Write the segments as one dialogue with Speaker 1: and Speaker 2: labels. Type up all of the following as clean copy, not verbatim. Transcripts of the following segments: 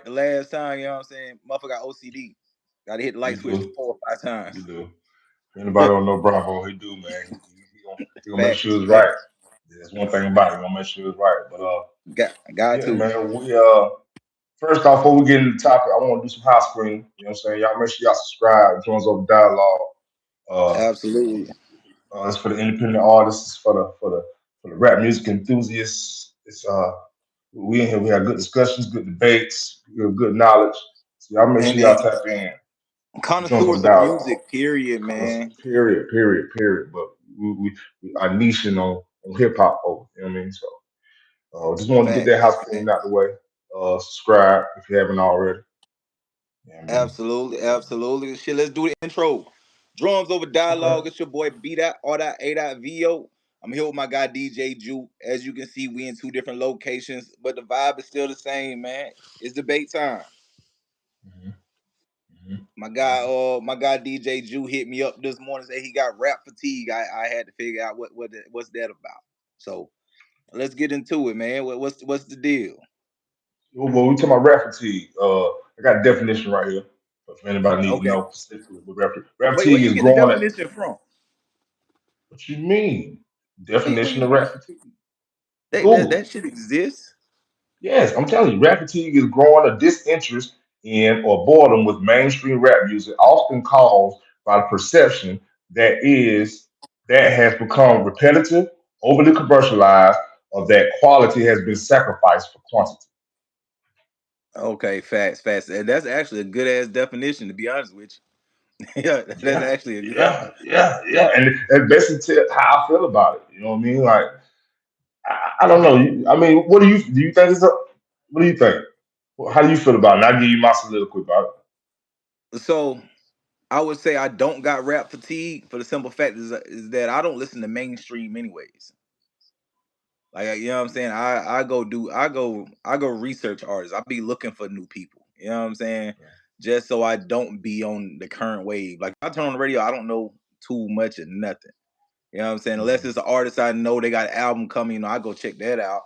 Speaker 1: the last time, you know what I'm saying? Motherfucker got OCD. Gotta hit the light
Speaker 2: You
Speaker 1: switch
Speaker 2: do.
Speaker 1: 4 or 5
Speaker 2: You
Speaker 1: times.
Speaker 2: do. Anybody don't know Bravo, he do, man. He gonna make sure
Speaker 1: Facts,
Speaker 2: it's right.
Speaker 1: facts.
Speaker 2: That's one thing about it. He gonna make sure it's right. But
Speaker 1: Got
Speaker 2: yeah,
Speaker 1: to.
Speaker 2: man. We first off, before we get into the topic, I want to do some house cleaning. You know what I'm saying? Y'all make sure y'all subscribe. Joins over dialogue. Uh,
Speaker 1: Absolutely.
Speaker 2: it's for the independent artists. It's for the rap music enthusiasts. It's we in here. We have good discussions, good debates, we have good knowledge. So y'all make sure
Speaker 1: And
Speaker 2: y'all tap in. Join some
Speaker 1: connoisseurs of
Speaker 2: dialogue.
Speaker 1: music, period,
Speaker 2: Kind of
Speaker 1: man.
Speaker 2: period. But we are niching on hip hop over. You know what I mean? So just wanted to get that
Speaker 1: Facts,
Speaker 2: house cleaned
Speaker 1: facts.
Speaker 2: out the way. Subscribe if you haven't already. Yeah, man.
Speaker 1: Absolutely, absolutely. Shit, let's do the intro. Drums over
Speaker 2: Okay.
Speaker 1: dialogue. It's your boy B dot R dot A dot VO. I'm here with my guy DJ Ju. As you can see, we in 2 different locations, but the vibe is still the same, man. It's debate time.
Speaker 2: hmm hmm
Speaker 1: My guy DJ Ju hit me up this morning, say he got rap fatigue. I had to figure out what's that about. So let's get into it, man. What's the deal?
Speaker 2: Well, we talking about rap fatigue. I got a definition right here. If anybody need to
Speaker 1: Okay.
Speaker 2: know specifically what rap
Speaker 1: Where
Speaker 2: fatigue
Speaker 1: you
Speaker 2: is
Speaker 1: get the
Speaker 2: growing at.
Speaker 1: definition from?
Speaker 2: What you mean?
Speaker 1: Where
Speaker 2: Definition of
Speaker 1: you
Speaker 2: rap fatigue.
Speaker 1: that
Speaker 2: Google.
Speaker 1: shit exists?
Speaker 2: Yes, I'm telling you, rap fatigue is growing a disinterest in or boredom with mainstream rap music, often caused by the perception that is that has become repetitive, overly commercialized, or that quality has been sacrificed for quantity.
Speaker 1: Okay, facts. And that's actually a good ass definition, to be honest with you. Yeah, that's
Speaker 2: Yeah,
Speaker 1: actually a good.
Speaker 2: yeah, and basically how I feel about it. You know what I mean? Like I don't know. I mean, what do you think? What do you think? How do you feel about it? And I'll give you my soliloquy about
Speaker 1: So I would say I don't got rap fatigue for the simple fact is that I don't listen to mainstream anyways. Like you know what I'm saying? I go research artists. I be looking for new people. You know what I'm saying?
Speaker 2: it.
Speaker 1: Just so I don't be on the current wave. Like I turn on the radio, I don't know too much of nothing. You know what I'm saying? Unless
Speaker 2: Mhm,
Speaker 1: it's an artist I know they got an album coming, I go check that out.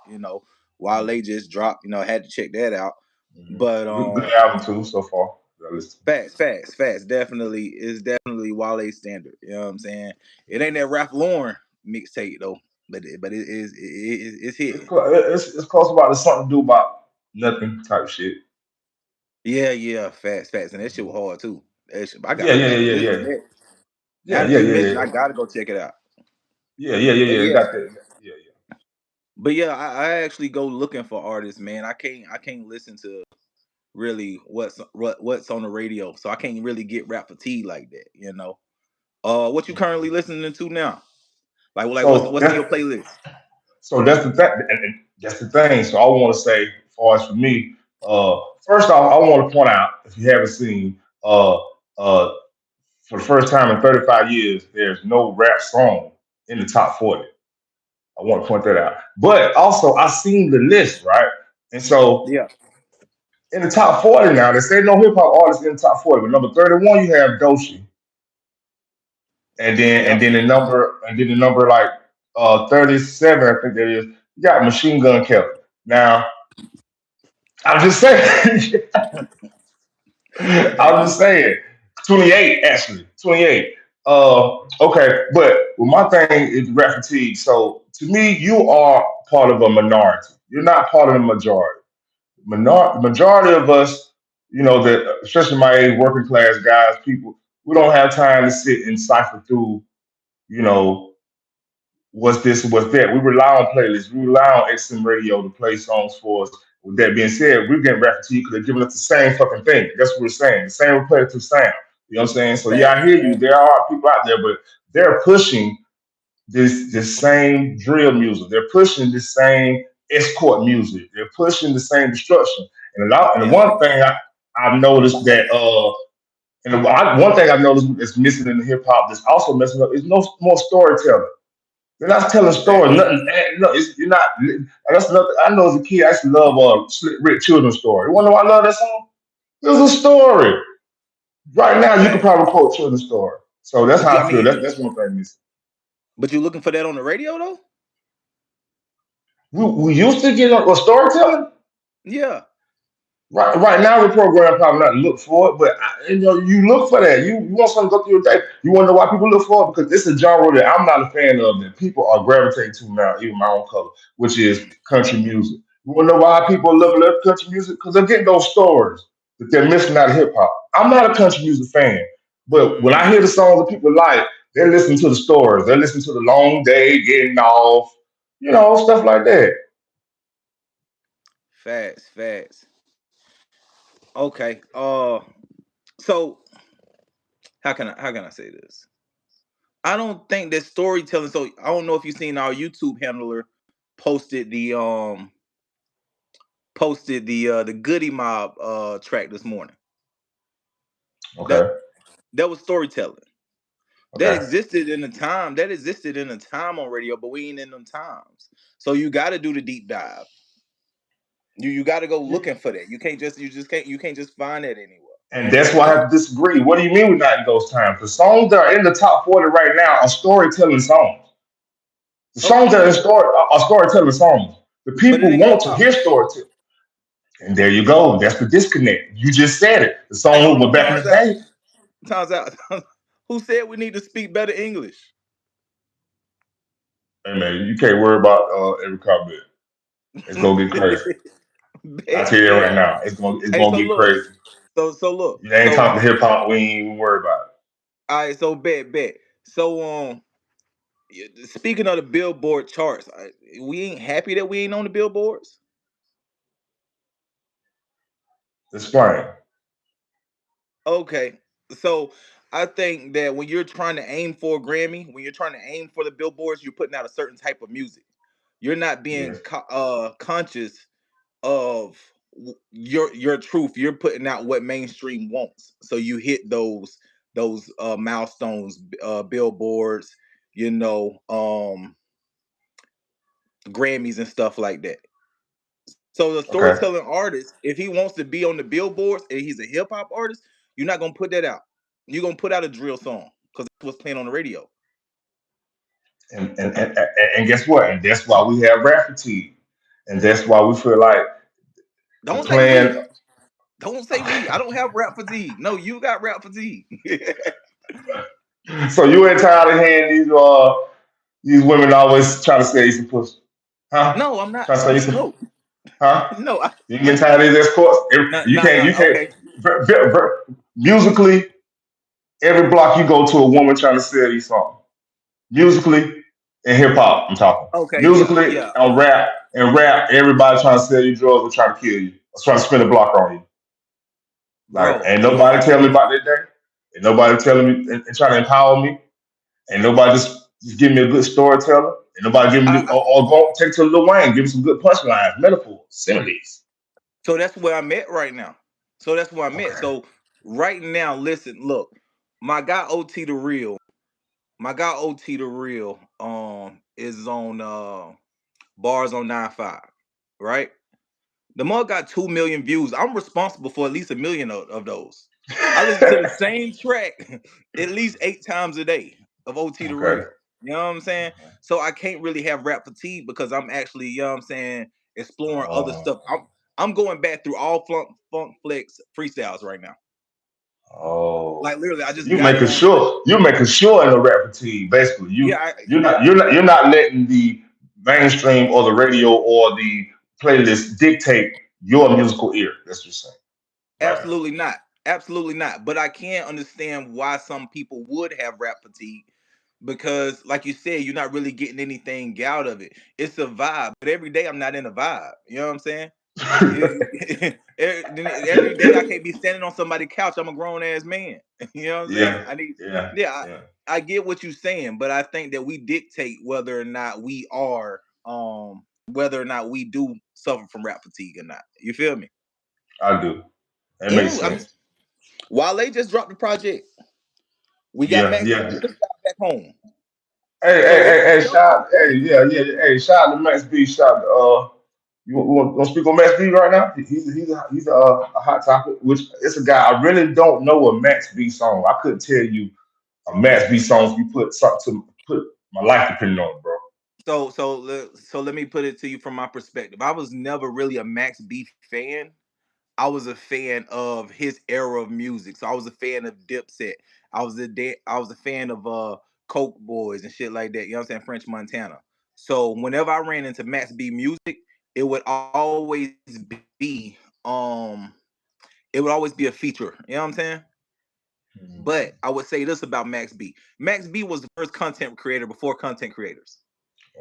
Speaker 1: While
Speaker 2: mhm,
Speaker 1: they just dropped, I had to check that out.
Speaker 2: mhm.
Speaker 1: But
Speaker 2: Good album too so far. That I listened
Speaker 1: facts. Definitely is definitely Wale standard. You know what I'm saying? It ain't that Ralph Lauren mixtape though, but it's
Speaker 2: It's
Speaker 1: hitting.
Speaker 2: it's close about it's something to do about nothing type shit.
Speaker 1: Yeah, facts, and that shit was hard too. That shit,
Speaker 2: Yeah,
Speaker 1: I
Speaker 2: yeah,
Speaker 1: gotta go
Speaker 2: yeah,
Speaker 1: listen
Speaker 2: yeah,
Speaker 1: to that.
Speaker 2: yeah,
Speaker 1: Now
Speaker 2: yeah,
Speaker 1: that you
Speaker 2: yeah,
Speaker 1: mentioned,
Speaker 2: yeah,
Speaker 1: I gotta go check it out.
Speaker 2: yeah.
Speaker 1: But
Speaker 2: You
Speaker 1: yeah,
Speaker 2: got that. Yeah,
Speaker 1: but yeah, I actually go looking for artists, man. I can't listen to really what's on the radio, so I can't really get rap fatigue like that. What you
Speaker 2: yeah.
Speaker 1: currently listening to now? Like
Speaker 2: So
Speaker 1: what's in your playlist?
Speaker 2: that's the thing. And that's the thing. So I want to say, as far as for me, uh, first off, I want to point out if you haven't seen, uh, for the first time in 35 years, there's no rap song in the top 40. I want to point that out. But also, I seen the list, right? And so
Speaker 1: Yeah,
Speaker 2: in the top 40 now, they say no hip hop artists in the top 40. But number 31, you have Doshi,
Speaker 1: yep.
Speaker 2: and then the number like 37, I think that is. You got Machine Gun Kelly. Now, I'm just saying. I'm just saying. 28 actually. 28. Okay, but well, my thing is rap fatigue. So to me, you are part of a minority. You're not part of the majority. Majority of us, that especially my age, working class guys, people, we don't have time to sit and cipher through, you know, what's this, what's that. We rely on playlists. We rely on XM radio to play songs for us. With that being said, we're getting rap fatigue because they're giving us the same fucking thing. That's what we're saying. The same repetitive sound. You know what I'm saying? So yeah, I
Speaker 1: Facts,
Speaker 2: hear you.
Speaker 1: facts.
Speaker 2: There are people out there, but they're pushing this same drill music. They're pushing the same escort music. They're pushing the same destruction. And the
Speaker 1: Yeah,
Speaker 2: one thing I've noticed that one thing I've noticed that's missing in the hip hop that's also messing up is no more storytelling. They're not telling stories.
Speaker 1: facts.
Speaker 2: Nothing. No, you're not. And that's nothing. I know as a kid, I used to love Slick Rick Children's story. You wonder why I love that song? It was a story. Right now, you could
Speaker 1: Facts.
Speaker 2: probably quote Children's story. So that's
Speaker 1: But
Speaker 2: how
Speaker 1: you, I
Speaker 2: I feel.
Speaker 1: mean,
Speaker 2: That's one thing missing.
Speaker 1: but you looking for that on the radio though?
Speaker 2: We used to get storytelling.
Speaker 1: Yeah.
Speaker 2: Right now, the program probably not look for it, but you look for that. You want something to go through your day. You want to know why people look for it because it's a genre that I'm not a fan of that people are gravitating to now, even my own color, which is country music. You want to know why people love country music because they're getting those stories that they're missing out of hip hop. I'm not a country music fan, but when I
Speaker 1: Mm,
Speaker 2: hear the songs that people like, they're listening to the stories. They're listening to the long day, getting off, stuff like that.
Speaker 1: facts, facts. Okay. So how can I say this? I don't think that storytelling. So I don't know if you've seen our YouTube handler posted the um the Goody Mob track this morning. That
Speaker 2: Okay,
Speaker 1: that was storytelling. That
Speaker 2: okay.
Speaker 1: existed in the time. That existed in the time on radio, but we ain't in them times. So you got to do the deep dive. You got to go looking for that. You can't just find that anywhere.
Speaker 2: And that's why I
Speaker 1: So
Speaker 2: have to disagree. What do you mean we're not in those times? The songs that are in the top 40 right now are storytelling songs. The songs that are,
Speaker 1: okay,
Speaker 2: are storytelling songs. The
Speaker 1: but it
Speaker 2: people
Speaker 1: ain't hip
Speaker 2: want to
Speaker 1: hop.
Speaker 2: hear storytelling. And there you go. That's the disconnect. You just said it. The
Speaker 1: Hey,
Speaker 2: song
Speaker 1: hold
Speaker 2: was
Speaker 1: on,
Speaker 2: back in
Speaker 1: times
Speaker 2: the
Speaker 1: out,
Speaker 2: day.
Speaker 1: times out. Who said we need to speak better English?
Speaker 2: Hey man, you can't worry about every comment. It's gonna get crazy. I tell
Speaker 1: Bet,
Speaker 2: you that right
Speaker 1: bet.
Speaker 2: now. It's
Speaker 1: Hey,
Speaker 2: gonna
Speaker 1: so
Speaker 2: get
Speaker 1: look,
Speaker 2: crazy.
Speaker 1: so look,
Speaker 2: You ain't talking hip hop, we ain't even worry about
Speaker 1: all right, so bet. So speaking of the Billboard charts, we ain't happy that we ain't on the billboards.
Speaker 2: it. Explain.
Speaker 1: Okay, so I think that when you're trying to aim for a Grammy, when you're trying to aim for the billboards, you're putting out a certain type of music. You're not being
Speaker 2: Yes.
Speaker 1: conscious of your truth. You're putting out what mainstream wants, so you hit those milestones, billboards, you know, Grammys and stuff like that. So the
Speaker 2: Okay.
Speaker 1: storytelling artist, if he wants to be on the billboards and he's a hip hop artist, you're not gonna put that out. You're gonna put out a drill song because that's what's playing on the radio.
Speaker 2: And guess what? And that's why we have rap fatigue. And that's why we feel like the
Speaker 1: Don't say
Speaker 2: plan.
Speaker 1: we. Don't say we. I don't have rap fatigue. No, you got rap fatigue.
Speaker 2: So you ain't tired of hearing these women always trying to say you some pussy, huh?
Speaker 1: No, I'm not.
Speaker 2: Trying to say you some,
Speaker 1: No,
Speaker 2: huh?
Speaker 1: no.
Speaker 2: You getting tired of these escorts?
Speaker 1: Not,
Speaker 2: You
Speaker 1: not,
Speaker 2: can't. You
Speaker 1: not.
Speaker 2: can't.
Speaker 1: Okay,
Speaker 2: Musically, every block you go to, a woman trying to sell you something. Musically and hip hop, I'm talking.
Speaker 1: okay. Yeah,
Speaker 2: Musically
Speaker 1: yeah,
Speaker 2: and rap, everybody trying to sell you drugs or trying to kill you or trying to spin a block on you. Like,
Speaker 1: bro.
Speaker 2: ain't nobody telling me about that day. Ain't nobody telling me and trying to empower me. Ain't nobody just give me a good storyteller. Ain't nobody give me or go take to Lil Wayne, give me some good punchlines, metaphors, similes.
Speaker 1: So that's where I'm at right now. So that's where I'm at.
Speaker 2: Okay.
Speaker 1: So right now, listen, look, my guy OT the real, my guy OT the real, is on bars on 9-5, right? The mug got 2 million views. I'm responsible for at least a million of those. I listen to the same track at least 8 times a day of OT the
Speaker 2: Okay.
Speaker 1: real. You know what I'm saying? So I can't really have rap fatigue because I'm actually, you know what I'm saying, exploring other
Speaker 2: Uh,
Speaker 1: stuff. I'm going back through all Funk Flex freestyles right now.
Speaker 2: oh,
Speaker 1: Like literally, I
Speaker 2: so
Speaker 1: just got it on.
Speaker 2: you're making sure in the rap fatigue. Basically,
Speaker 1: Yeah,
Speaker 2: you're not letting the mainstream or the radio or the playlist dictate your musical ear. That's what you're saying right now.
Speaker 1: absolutely not. Absolutely not. But I can understand why some people would have rap fatigue because, like you said, you're not really getting anything out of it. It's a vibe, but every day I'm not in a vibe. You know what I'm saying? Every day I can't be standing on somebody's couch. I'm a grown ass man. You know what I'm saying?
Speaker 2: Yeah,
Speaker 1: I need,
Speaker 2: yeah,
Speaker 1: yeah,
Speaker 2: yeah.
Speaker 1: I get what you're saying, but I think that we dictate whether or not we are, whether or not we do suffer from rap fatigue or not. You feel me?
Speaker 2: I do. That makes
Speaker 1: And I mean,
Speaker 2: sense.
Speaker 1: Wale just dropped the project. We got
Speaker 2: Yeah,
Speaker 1: Max B
Speaker 2: yeah.
Speaker 1: back home.
Speaker 2: Hey,
Speaker 1: So
Speaker 2: hey,
Speaker 1: it's
Speaker 2: hey, hey,
Speaker 1: stuff
Speaker 2: shout,
Speaker 1: out
Speaker 2: hey,
Speaker 1: there.
Speaker 2: yeah, yeah, yeah, hey, shout out to Max B, shout out to, want to speak on Max B right now? He's a hot topic, which it's a guy, I really don't know a Max B song. I couldn't tell you a Max B song if you put something to put my life depending on it, bro.
Speaker 1: So let me put it to you from my perspective. I was never really a Max B fan I was a fan of his era of music. So I was a fan of Dipset. I was a fan of Coke Boys and shit like that. You know what I'm saying? French Montana. So whenever I ran into Max B music, it would always be um it would always be a feature. You know what I'm saying? But I would say this about Max B. Max B was the first content creator before content creators.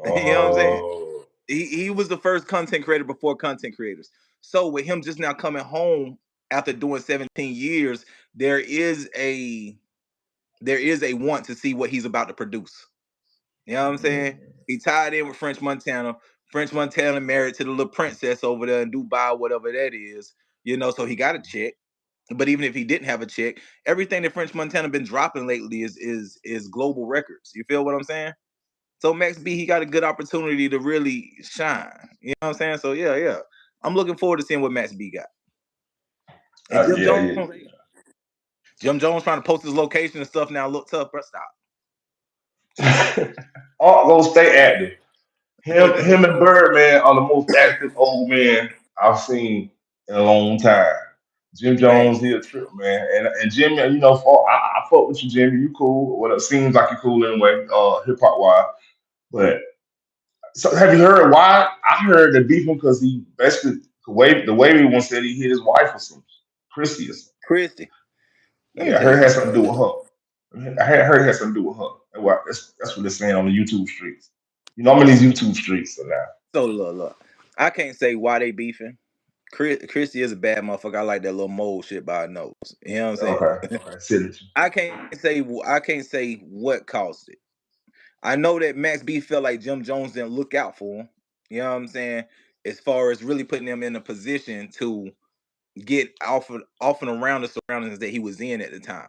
Speaker 1: You know what I'm saying?
Speaker 2: Oh,
Speaker 1: He was the first content creator before content creators. So with him just now coming home after doing 17 years, there is a want to see what he's about to produce. You know what I'm saying? He tied in with French Montana. French Montana married to the little princess over there in Dubai, whatever that is. You know, so he got a check. But even if he didn't have a check, everything that French Montana been dropping lately is global records. You feel what I'm saying? So Max B, he got a good opportunity to really shine. You know what I'm saying? So yeah, yeah. I'm looking forward to seeing what Max B got. And Jim
Speaker 2: yeah,
Speaker 1: Jones,
Speaker 2: yeah.
Speaker 1: Jim Jones trying to post his location and stuff now. Look tough, bro. Stop.
Speaker 2: Art gonna stay active. Him and Birdman are the most active old men I've seen in a long time. Jim
Speaker 1: Man,
Speaker 2: Jones, he a trip, man. And Jimmy, you know, I fuck with you, Jimmy. You cool. Well, it seems like you cool anyway, hip hop wise. But so have you heard why? I heard the beefing because he basically the way he once said he hit his wife or something. Christy or something.
Speaker 1: Christy, let me
Speaker 2: Yeah, I
Speaker 1: tell you
Speaker 2: heard it had
Speaker 1: something.
Speaker 2: something to do with her. I heard it had something to do with her. That's what they're saying on the YouTube streets. You know, I'm in these YouTube streets so now.
Speaker 1: So look. I can't say why they beefing. Christy is a bad motherfucker. I like that little mole shit by her nose. You know what I'm saying?
Speaker 2: Okay, okay, synergy.
Speaker 1: I can't say what caused it. I know that Max B felt like Jim Jones didn't look out for him. You know what I'm saying? As far as really putting him in a position to get off and around the surroundings that he was in at the time.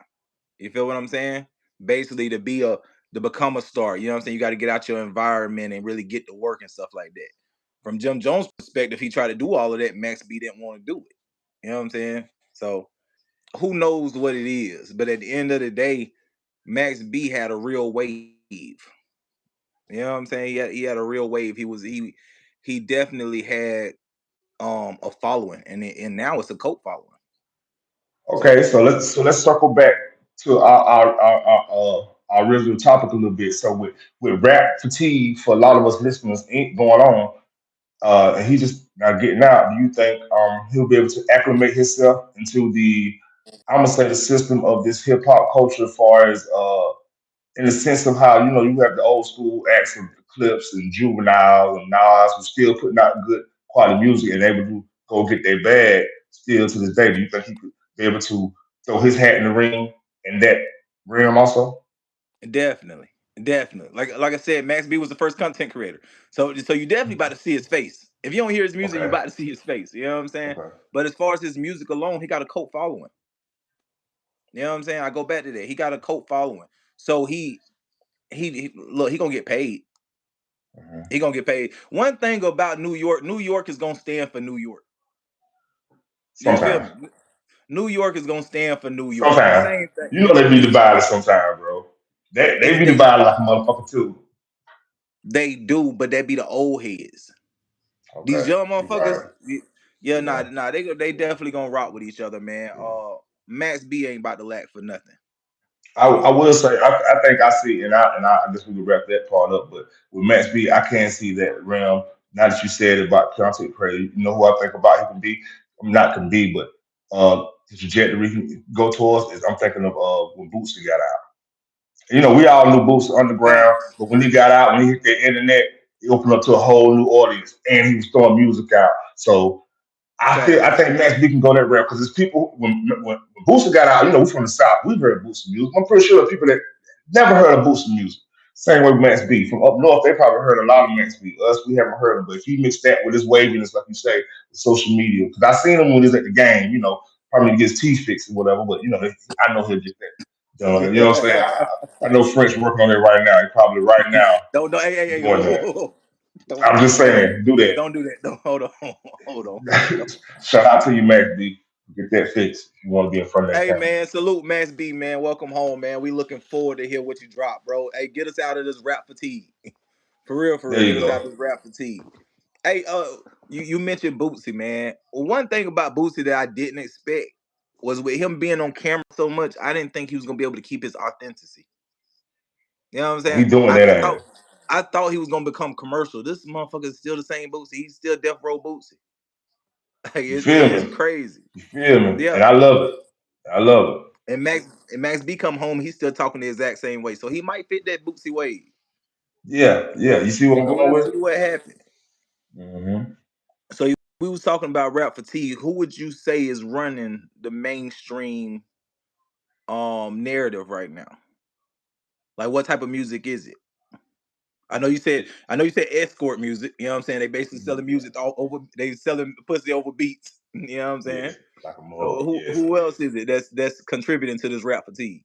Speaker 1: You feel what I'm saying? Basically to become a star. You know what I'm saying? You got to get out your environment and really get to work and stuff like that. From Jim Jones' perspective, he tried to do all of that. Max B didn't want to do it. You know what I'm saying? So who knows what it is? But at the end of the day, Max B had a real wave. You know what I'm saying? He had a real wave. He definitely had a following, and now it's a cult following.
Speaker 2: Okay,
Speaker 1: So
Speaker 2: so let's circle back to our original topic a little bit. So with rap fatigue for a lot of us listeners ain't going on, and he just now getting out. Do you think he'll be able to acclimate himself into the I'm gonna say the system of this hip hop culture, as far as in the sense of how you have the old school acts of the Clips and Juvenile and Nas who still putting out good quality music and able to go get their bag still to this day. Do you think he could be able to throw his hat in the ring in that realm also?
Speaker 1: definitely, definitely, like I said, Max B was the first content creator. So you definitely about to see his face. If you don't hear his music, you
Speaker 2: Okay.
Speaker 1: about to see his face. You know what I'm saying?
Speaker 2: Okay.
Speaker 1: But as far as his music alone, he got a cult following. You know what I'm saying? I go back to that. He got a cult following. So look, he gonna get paid.
Speaker 2: Mhm.
Speaker 1: He gonna get paid. One thing about New York is gonna stand for New York. You feel
Speaker 2: Sometimes.
Speaker 1: me? New York is gonna stand for New York. The
Speaker 2: Sometimes.
Speaker 1: same thing.
Speaker 2: You know they be divided sometimes, bro. They be
Speaker 1: They
Speaker 2: divided like a motherfucker too.
Speaker 1: they do, but they be the old heads. These
Speaker 2: Okay.
Speaker 1: young
Speaker 2: You're
Speaker 1: motherfuckers,
Speaker 2: right.
Speaker 1: yeah,
Speaker 2: Yeah.
Speaker 1: they definitely gonna rock with each other, man.
Speaker 2: Yeah.
Speaker 1: Max B ain't about to lack for nothing.
Speaker 2: I will say I think I see and I guess we could wrap that part up. But with Max B, I can see that realm. Now that you said about content creator, you know who I think about he can be. I mean, not can be, but the trajectory he can go towards is I'm thinking of when Bootsy got out. We all knew Bootsy underground,
Speaker 1: Facts,
Speaker 2: but when he got out, when he hit the internet, he opened up to a whole new audience, and he was throwing music out. So I
Speaker 1: facts.
Speaker 2: think Max B can go that route because it's people when Boosie got out, we're from the South, we've heard Boosie music. I'm pretty sure the people that never heard of Boosie music. Same way with Max B. From up north, they probably heard a lot of Max B. Us, we haven't heard him. But if you mix that with his waviness, like you say, with social media, because I seen him when he was at the game, probably to get his teeth fixed or whatever, but I know he'll get that done. You know what I'm saying? I know French working on it right now. He probably right now
Speaker 1: Don't hey,
Speaker 2: doing
Speaker 1: whoa,
Speaker 2: that.
Speaker 1: whoa, whoa.
Speaker 2: I'm just
Speaker 1: Don't
Speaker 2: saying, do that.
Speaker 1: don't do that. Don't hold on, hold on.
Speaker 2: Shout out to you, Max B. Get that fixed if you want to be in front of that
Speaker 1: Hey
Speaker 2: camera.
Speaker 1: man, salute Max B, man. Welcome home, man. We looking forward to hear what you drop, bro. Hey, get us out of this rap fatigue. For real,
Speaker 2: There
Speaker 1: get
Speaker 2: you
Speaker 1: us out
Speaker 2: go.
Speaker 1: of this rap fatigue. Hey, you mentioned Bootsy, man. One thing about Bootsy that I didn't expect was with him being on camera so much, I didn't think he was gonna be able to keep his authenticity. You know what I'm
Speaker 2: And
Speaker 1: saying?
Speaker 2: he doing that
Speaker 1: Thought
Speaker 2: ass.
Speaker 1: I thought he was gonna become commercial. This motherfucker is still the same Bootsy. He's still Death Row Bootsy. Like
Speaker 2: You feel
Speaker 1: it's
Speaker 2: me?
Speaker 1: crazy.
Speaker 2: You feel me?
Speaker 1: Yeah.
Speaker 2: And I love it. I love it.
Speaker 1: And Max B come home, he's still talking the exact same way. So he might fit that Bootsy wave.
Speaker 2: Yeah, yeah. You see what I'm
Speaker 1: So
Speaker 2: going
Speaker 1: we'll
Speaker 2: with?
Speaker 1: see what happened.
Speaker 2: Hmm.
Speaker 1: So we was talking about rap fatigue. Who would you say is running the mainstream narrative right now? Like what type of music is it? I know you said escort music, you know what I'm saying? They basically selling
Speaker 2: Yeah.
Speaker 1: music all over, they selling pussy over beats, you know what I'm saying?
Speaker 2: Yes. Like a
Speaker 1: So
Speaker 2: mug.
Speaker 1: who
Speaker 2: Yes.
Speaker 1: who else is it that's contributing to this rap fatigue?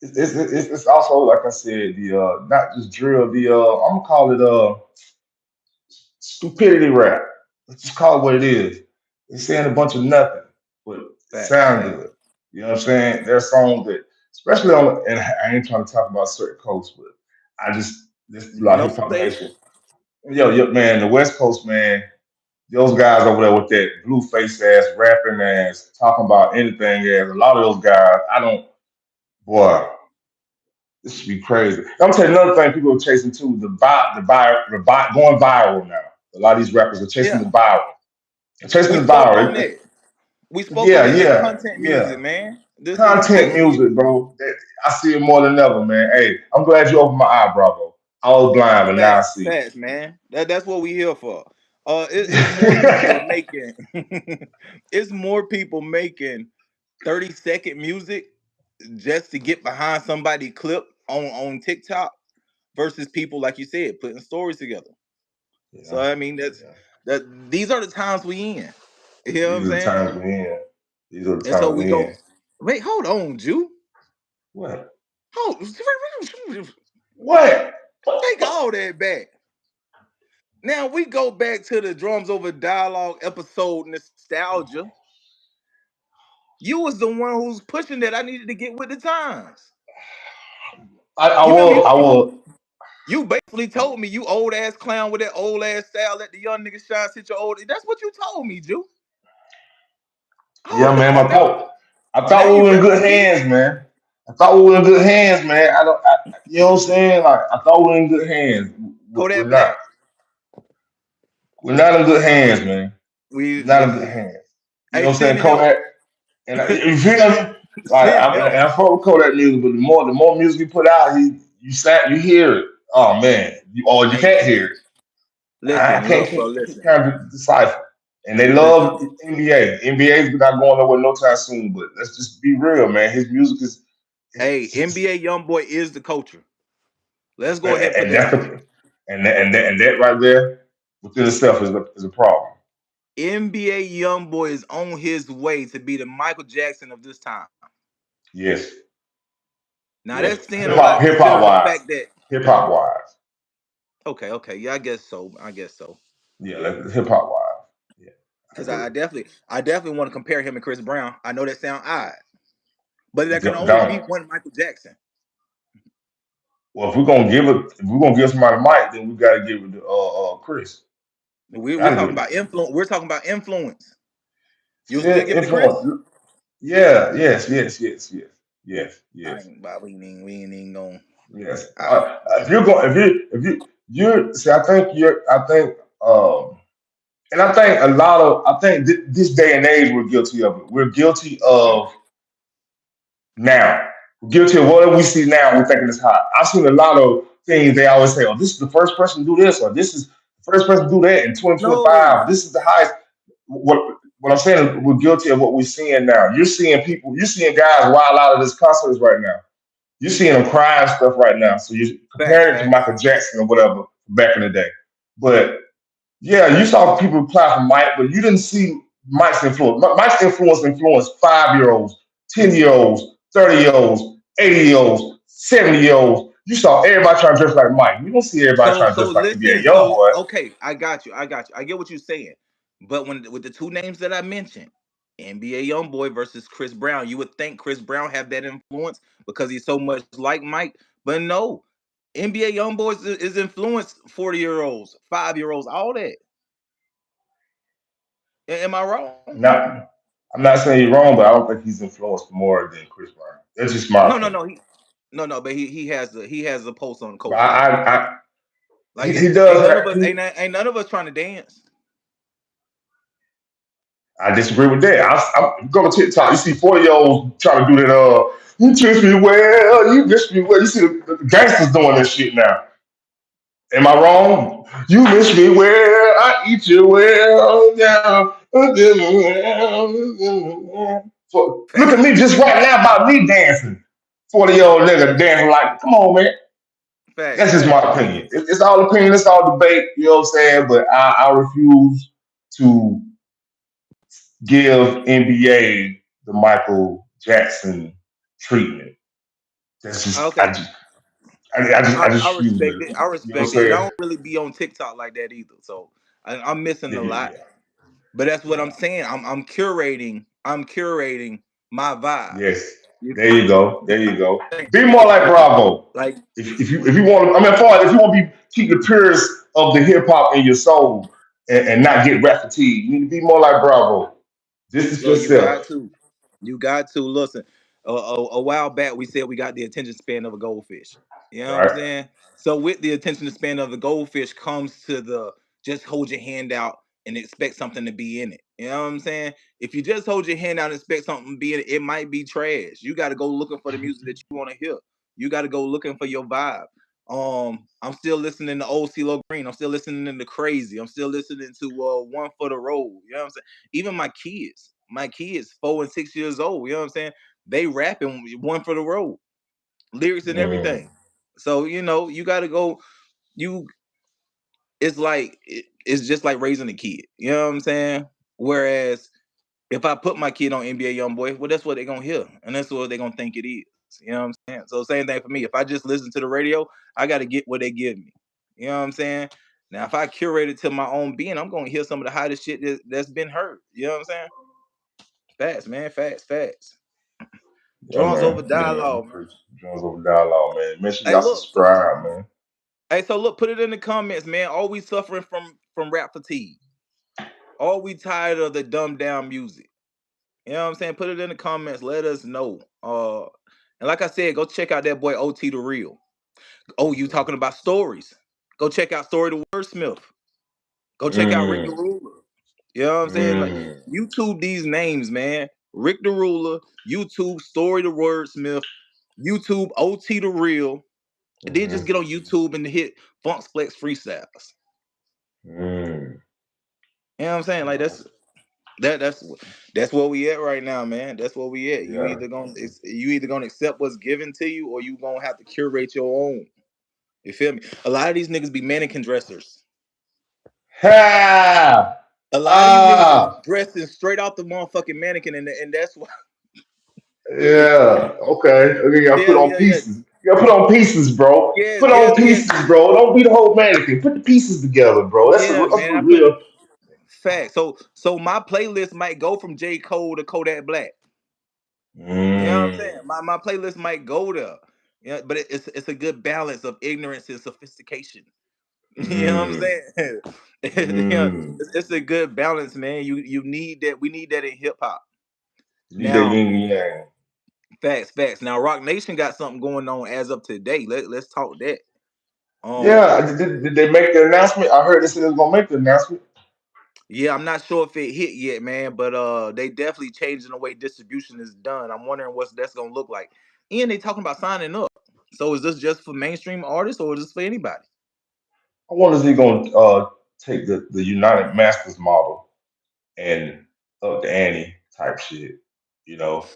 Speaker 2: It's also like I said, the not just drill, the I'm gonna call it stupidity rap. Let's just call it what it is. They're saying a bunch of nothing, but it
Speaker 1: Facts,
Speaker 2: sound
Speaker 1: facts.
Speaker 2: good. You know what I'm saying? There are songs that, especially on, and I ain't trying to talk about certain coasts, but I just this a lot
Speaker 1: No
Speaker 2: of hip hop
Speaker 1: say
Speaker 2: nation. Yo, man, the West Coast, man, those guys over there with that blue face ass, rapping ass, talking about anything ass. A lot of those guys, I don't, boy, this should be crazy. I'm telling you another thing people are chasing too, going viral now. A lot of these rappers are chasing the
Speaker 1: yeah.
Speaker 2: viral. Chasing
Speaker 1: We
Speaker 2: the
Speaker 1: spoke on
Speaker 2: viral.
Speaker 1: that. We spoke on
Speaker 2: Yeah,
Speaker 1: that. This
Speaker 2: yeah,
Speaker 1: content
Speaker 2: yeah.
Speaker 1: music, man. This is
Speaker 2: Content
Speaker 1: basically
Speaker 2: music, bro. I see it more than ever, man. Hey, I'm glad you opened my eye, bravo. I was blind, but now I
Speaker 1: facts,
Speaker 2: see.
Speaker 1: facts, man. That's what we here for. It's more people making. It's more people making 30-second music just to get behind somebody clip on TikTok versus people like you said putting stories together. So
Speaker 2: Yeah,
Speaker 1: I mean
Speaker 2: yeah.
Speaker 1: that these are the times we in. You know what I'm
Speaker 2: These are the
Speaker 1: saying?
Speaker 2: times we in. These are the
Speaker 1: And so
Speaker 2: times
Speaker 1: we
Speaker 2: we
Speaker 1: go.
Speaker 2: in.
Speaker 1: Wait, hold on, Jew.
Speaker 2: What?
Speaker 1: Hold.
Speaker 2: What?
Speaker 1: Take all that back. Now we go back to the drums over dialogue episode nostalgia. You was the one who's pushing that I needed to get with the times.
Speaker 2: I
Speaker 1: You remember
Speaker 2: will. I will.
Speaker 1: you basically told me you old ass clown with that old ass style. Let the young nigga shine. Sit your old. That's what you told me, Jew.
Speaker 2: Yeah,
Speaker 1: Hold
Speaker 2: man.
Speaker 1: on now.
Speaker 2: I
Speaker 1: Now
Speaker 2: thought we
Speaker 1: you
Speaker 2: were in good
Speaker 1: referencing
Speaker 2: hands, man. I thought we were in good hands, man. I don't. You know what I'm saying? Like I thought we were in good hands. We're
Speaker 1: Kodak
Speaker 2: not.
Speaker 1: Black.
Speaker 2: We're not in good hands, man.
Speaker 1: We
Speaker 2: We're not in good hands. You know
Speaker 1: hey
Speaker 2: what I'm saying?
Speaker 1: send him.
Speaker 2: Kodak. You feel me? Like
Speaker 1: Send
Speaker 2: and
Speaker 1: him.
Speaker 2: I fuck with Kodak music, but the more music you put out, you hear it. Oh man, you
Speaker 1: Hey,
Speaker 2: can't hear it. I
Speaker 1: listen,
Speaker 2: can't
Speaker 1: look, bro,
Speaker 2: keep
Speaker 1: listen,
Speaker 2: trying to decipher. And they
Speaker 1: listen.
Speaker 2: love NBA. NBA's not going nowhere no time soon. But let's just be real, man. His music is,
Speaker 1: Hey, NBA young boy is the culture. Let's go ahead and put
Speaker 2: and
Speaker 1: that
Speaker 2: that's
Speaker 1: out
Speaker 2: the
Speaker 1: there.
Speaker 2: and that right there within itself is a problem.
Speaker 1: NBA young boy is on his way to be the Michael Jackson of this time.
Speaker 2: Yes,
Speaker 1: Now
Speaker 2: yes.
Speaker 1: that's saying a lot
Speaker 2: Hip hop
Speaker 1: considering the
Speaker 2: wise,
Speaker 1: fact that
Speaker 2: hip hop wise,
Speaker 1: okay, yeah, I guess so. I guess so.
Speaker 2: yeah, like, hip hop wise, yeah, I
Speaker 1: Because
Speaker 2: agree.
Speaker 1: I definitely want to compare him and Chris Brown. I know that sound odd, but there can only be
Speaker 2: Don't.
Speaker 1: one Michael Jackson.
Speaker 2: Well, if we're gonna give somebody a mic, then we gotta give it to Chris.
Speaker 1: We're
Speaker 2: Gotta give
Speaker 1: talking
Speaker 2: it to
Speaker 1: about
Speaker 2: Chris.
Speaker 1: influence. We're talking about influence. You'll still
Speaker 2: Still
Speaker 1: give it to Chris?
Speaker 2: influence. Yeah, yes.
Speaker 1: But we ain't going.
Speaker 2: Yes.
Speaker 1: I,
Speaker 2: If you're going, if you're, see, I think, and I think I think this day and age, we're guilty of it. We're guilty of now. We're guilty of what we see now. We're thinking it's hot. I've seen a lot of things they always say, oh, this is the first person to do this, or this is the first person to do that in
Speaker 1: no,
Speaker 2: 2025. This is the highest. What I'm saying is we're guilty of what we're seeing now. You're seeing guys wild out of this concerts right now. You're seeing them crying stuff right now. So you
Speaker 1: facts,
Speaker 2: compare it to
Speaker 1: facts.
Speaker 2: Michael Jackson or whatever back in the day. But yeah, you saw people clap for Mike, but you didn't see Mike's influence. Mike's influenced 5 year olds, 10 year olds, 30 year olds, 80 year olds, 70 year olds. You saw everybody trying to dress like Mike. You don't see everybody
Speaker 1: So
Speaker 2: trying to
Speaker 1: so
Speaker 2: dress like NBA
Speaker 1: listen.
Speaker 2: young
Speaker 1: So
Speaker 2: boy.
Speaker 1: okay, I got you. I get what you're saying. But when with the two names that I mentioned, NBA YoungBoy versus Chris Brown, you would think Chris Brown have that influence because he's so much like Mike. But no, NBA YoungBoy is influenced 40-year-olds, 5-year-olds, all that. Am I wrong?
Speaker 2: Not, I'm not saying you're wrong, but I don't think he's influenced more than Chris Brown. That's just my
Speaker 1: No, no,
Speaker 2: opinion.
Speaker 1: no. No, but he has a pulse on the
Speaker 2: But
Speaker 1: culture. Like
Speaker 2: he does.
Speaker 1: ain't none of us trying to dance.
Speaker 2: I disagree with that. I'm go to TikTok. You see 40-year-olds trying to do that. You treat me well. You miss me well. You see the gangsters doing this shit now. Am I wrong? You miss me well. I eat you well. Yeah. So, look at me
Speaker 1: Facts,
Speaker 2: just right now about me dancing. 40-year-old nigga dancing like, come on, man.
Speaker 1: facts,
Speaker 2: That's just my
Speaker 1: facts.
Speaker 2: opinion. It's all opinion. It's all debate. You know what I'm saying? But I refuse to give NBA the Michael Jackson treatment. That's just
Speaker 1: Okay,
Speaker 2: I
Speaker 1: I
Speaker 2: just refuse
Speaker 1: respect
Speaker 2: it.
Speaker 1: it. I
Speaker 2: You know what I'm
Speaker 1: respect it, and I
Speaker 2: saying?
Speaker 1: don't really be on TikTok like that either. So I'm missing
Speaker 2: Yeah,
Speaker 1: a
Speaker 2: yeah,
Speaker 1: lot.
Speaker 2: yeah,
Speaker 1: But that's what I'm
Speaker 2: yeah.
Speaker 1: saying. I'm curating. I'm curating my vibe.
Speaker 2: Yes.
Speaker 1: You
Speaker 2: There you go. There you go.
Speaker 1: feel me?
Speaker 2: Be more like Bravo.
Speaker 1: Like
Speaker 2: If you want, I mean, far as if you want to be keep the purest of the hip hop in your soul and not get rap fatigue, you need to be more like Bravo. Distance
Speaker 1: yo, you
Speaker 2: yourself.
Speaker 1: got to. You got to listen. A while back, we said we got the attention span of a goldfish. You know what I'm
Speaker 2: Right.
Speaker 1: saying? So with the attention span of the goldfish comes to the just hold your hand out and expect something to be in it. You know what I'm saying? If you just hold your hand out and expect something to be in it, it might be trash. You got to go looking for the music that you want to hear. You got to go looking for your vibe. I'm still listening to old CeeLo Green. I'm still listening to Crazy. I'm still listening to One for the Road. You know what I'm saying? Even my kids, 4 and 6 years old. You know what I'm saying? They rapping One for the Road, lyrics and
Speaker 2: Mm,
Speaker 1: everything. So you got to go. You it's just like raising a kid. You know what I'm saying? Whereas if I put my kid on NBA YoungBoy, well, that's what they're gonna hear, and that's what they're gonna think it is. You know what I'm saying? So same thing for me. If I just listen to the radio, I got to get what they give me. You know what I'm saying? Now, if I curate it to my own being, I'm gonna hear some of the hottest shit that's been heard. You know what I'm saying? Facts, man. Facts, facts.
Speaker 2: yeah,
Speaker 1: Drums over
Speaker 2: man. Yeah, man.
Speaker 1: dialogue, man.
Speaker 2: Preach. Jones over dialogue, man. Make sure
Speaker 1: Hey,
Speaker 2: y'all
Speaker 1: look.
Speaker 2: subscribe, man.
Speaker 1: Hey, so look, put it in the comments, man. Are we suffering from rap fatigue? Are we tired of the dumbed down music? You know what I'm saying? Put it in the comments. Let us know. And like I said, go check out that boy OT the Real. Oh, you talking about stories? Go check out Story the Wordsmith. Go check out Rick the
Speaker 2: Mm,
Speaker 1: Ruler. You know what I'm saying? Like
Speaker 2: mm,
Speaker 1: YouTube these names, man. Rick the Ruler, YouTube Story the Wordsmith, YouTube OT the Real, and then just
Speaker 2: mm,
Speaker 1: get on YouTube and hit Funk's Flex freestyles.
Speaker 2: mm.
Speaker 1: You know what I'm saying? Like that that's where we at right now, man. That's where we at.
Speaker 2: Yeah.
Speaker 1: You either gonna accept what's given to you, or you gonna have to curate your own. You feel me? A lot of these niggas be mannequin dressers.
Speaker 2: Ha!
Speaker 1: A lot of these niggas be
Speaker 2: Ah!
Speaker 1: dressing straight out the motherfucking mannequin, and that's why.
Speaker 2: Yeah. Okay. Okay. You gotta put
Speaker 1: Yeah,
Speaker 2: on
Speaker 1: yeah, yeah.
Speaker 2: pieces. You gotta put on pieces, bro.
Speaker 1: Yes,
Speaker 2: Put on
Speaker 1: yes, yes.
Speaker 2: pieces, bro. Don't be the whole mannequin. Put the pieces together, bro.
Speaker 1: Yeah,
Speaker 2: That's
Speaker 1: man.
Speaker 2: a
Speaker 1: I put
Speaker 2: real.
Speaker 1: fact. So my playlist might go from J. Cole to Kodak Black. You know what I'm saying?
Speaker 2: Mm,
Speaker 1: My playlist might go there. Yeah, but it's a good balance of ignorance and sophistication. You know what I'm
Speaker 2: mm,
Speaker 1: saying? Yeah,
Speaker 2: mm.
Speaker 1: it's a good balance, man. You need that. We need that in hip hop.
Speaker 2: You need that
Speaker 1: Now,
Speaker 2: yin and yang.
Speaker 1: facts. Now, Rock Nation got something going on as of today. Let's talk that. Um,
Speaker 2: Yeah. Did they make the announcement? I heard they said they was gonna make the announcement.
Speaker 1: yeah, I'm not sure if it hit yet, man, but they definitely changing the way distribution is done. I'm wondering what that's gonna look like. And they talking about signing up. So is this just for mainstream artists or is this for anybody?
Speaker 2: I wonder if they gonna take the United Masters model and up the ante type shit. You know.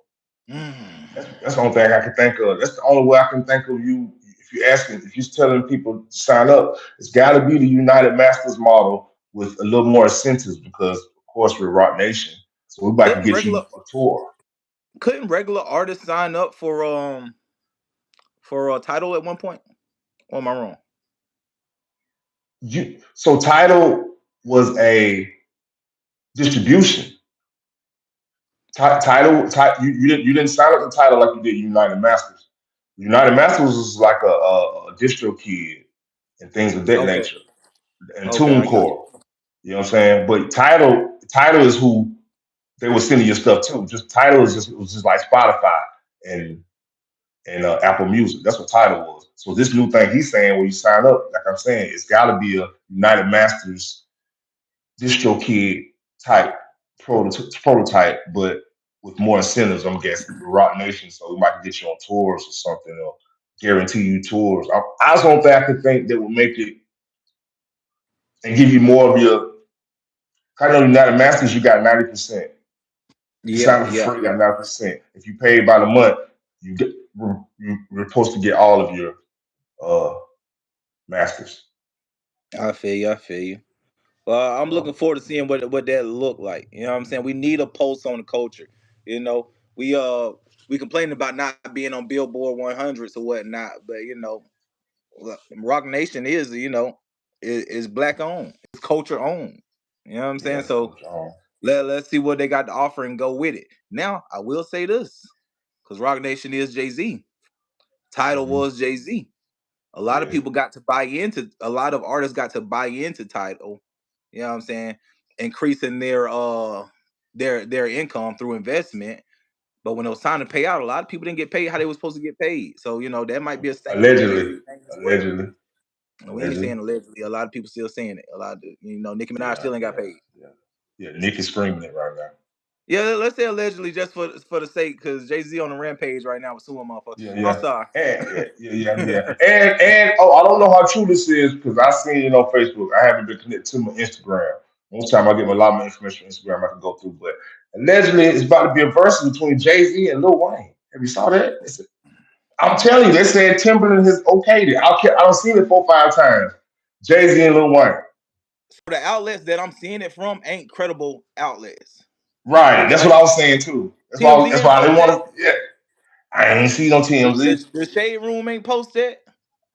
Speaker 2: That's the only thing I can think of. That's the only way I can think of you. If you're telling people to sign up, it's got to be the United Masters model with a little more incentives because, of course, we're Rock Nation, so we about to
Speaker 1: couldn't
Speaker 2: get you
Speaker 1: regular
Speaker 2: a tour.
Speaker 1: couldn't regular artists sign up for a title at one point? Or am I wrong?
Speaker 2: So title was a distribution. You didn't sign up the title like you did United Masters. United Masters was like a distro kid and things of that
Speaker 1: Okay.
Speaker 2: nature and
Speaker 1: Okay, I got you.
Speaker 2: TuneCore. You know what I'm saying? But title Title is who they were sending your stuff to. Just Title is just it was just like Spotify and Apple Music. That's what Title was. So this new thing he's saying when you sign up, like I'm saying, it's got to be a United Masters DistroKid type prototype, but with more incentives. I'm guessing with Rock Nation, so we might get you on tours or something, or guarantee you tours. I was on that I could think that would make it and give you more of your. I know United Masters, you got 90%. You
Speaker 1: Yeah,
Speaker 2: sign up for
Speaker 1: yeah,
Speaker 2: free, you got 90%. If you pay by the month, you get you're supposed to get all of your uh masters.
Speaker 1: I feel you. I feel you. Well, I'm looking
Speaker 2: So
Speaker 1: forward to seeing what that look like. You know what I'm saying? We need a pulse on the culture. You know, we complaining about not being on Billboard 100s or whatnot, but Rock Nation is is black owned. It's culture owned. You know what I'm saying?
Speaker 2: yeah,
Speaker 1: So
Speaker 2: Coach on.
Speaker 1: let's see what they got to offer and go with it. Now, I will say this, because Rock Nation is Jay-Z. Title
Speaker 2: Hmm.
Speaker 1: was Jay-Z. A lot of
Speaker 2: Yeah,
Speaker 1: people got to buy into a lot of artists got to buy into Title. You know what I'm saying? Increasing their income through investment. But when it was time to pay out, a lot of people didn't get paid how they were supposed to get paid. So, that might be a stain on the Jay-Z
Speaker 2: allegedly,
Speaker 1: thing as well.
Speaker 2: allegedly,
Speaker 1: And we ain't
Speaker 2: allegedly.
Speaker 1: saying allegedly. A lot of people still saying it. A lot of Nicki Minaj
Speaker 2: Yeah,
Speaker 1: still ain't got
Speaker 2: yeah,
Speaker 1: paid.
Speaker 2: yeah, yeah. Nick is screaming it right now.
Speaker 1: Yeah, let's say allegedly just for the sake, because Jay-Z on the rampage right now with suing motherfuckers.
Speaker 2: Yeah,
Speaker 1: I'm
Speaker 2: yeah,
Speaker 1: sorry.
Speaker 2: and yeah, yeah, yeah, yeah. And oh, I don't know how true this is because I seen it on Facebook. I haven't been connected to my Instagram. Most time I get a lot of my information on Instagram I can go through, but allegedly it's about to be a verse between Jay Z and Lil Wayne. Have you saw that? I'm telling you, they said Timberland has okayed it. I don't seen it 4 or 5 times. Jay Z and Lil Wayne.
Speaker 1: So the outlets that I'm seeing it from ain't credible outlets.
Speaker 2: Right, that's what
Speaker 1: Like
Speaker 2: I was saying too.
Speaker 1: TMZ
Speaker 2: That's
Speaker 1: didn't
Speaker 2: why I
Speaker 1: post
Speaker 2: didn't
Speaker 1: that.
Speaker 2: want to. Yeah, I ain't see no TMZ.
Speaker 1: The Shade Room ain't post that.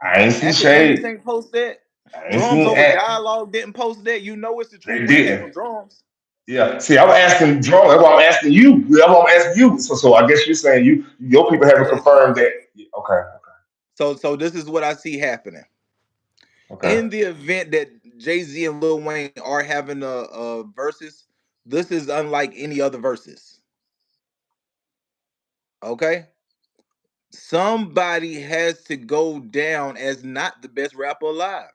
Speaker 2: I ain't see
Speaker 1: Academics
Speaker 2: Shade.
Speaker 1: ain't post that.
Speaker 2: I ain't
Speaker 1: Drums
Speaker 2: seen
Speaker 1: over
Speaker 2: Act.
Speaker 1: dialogue didn't post that. You know it's the truth
Speaker 2: They
Speaker 1: when it came
Speaker 2: didn't.
Speaker 1: from drums.
Speaker 2: Yeah. See, I'm asking Joe. That's why I'm asking you. That's why I'm asking you. So I guess you're saying your people haven't
Speaker 1: Listen.
Speaker 2: confirmed that. Yeah, okay.
Speaker 1: So this is what I see happening.
Speaker 2: Okay.
Speaker 1: In the event that Jay-Z and Lil Wayne are having a versus, this is unlike any other verses. Okay? Somebody has to go down as not the best rapper alive.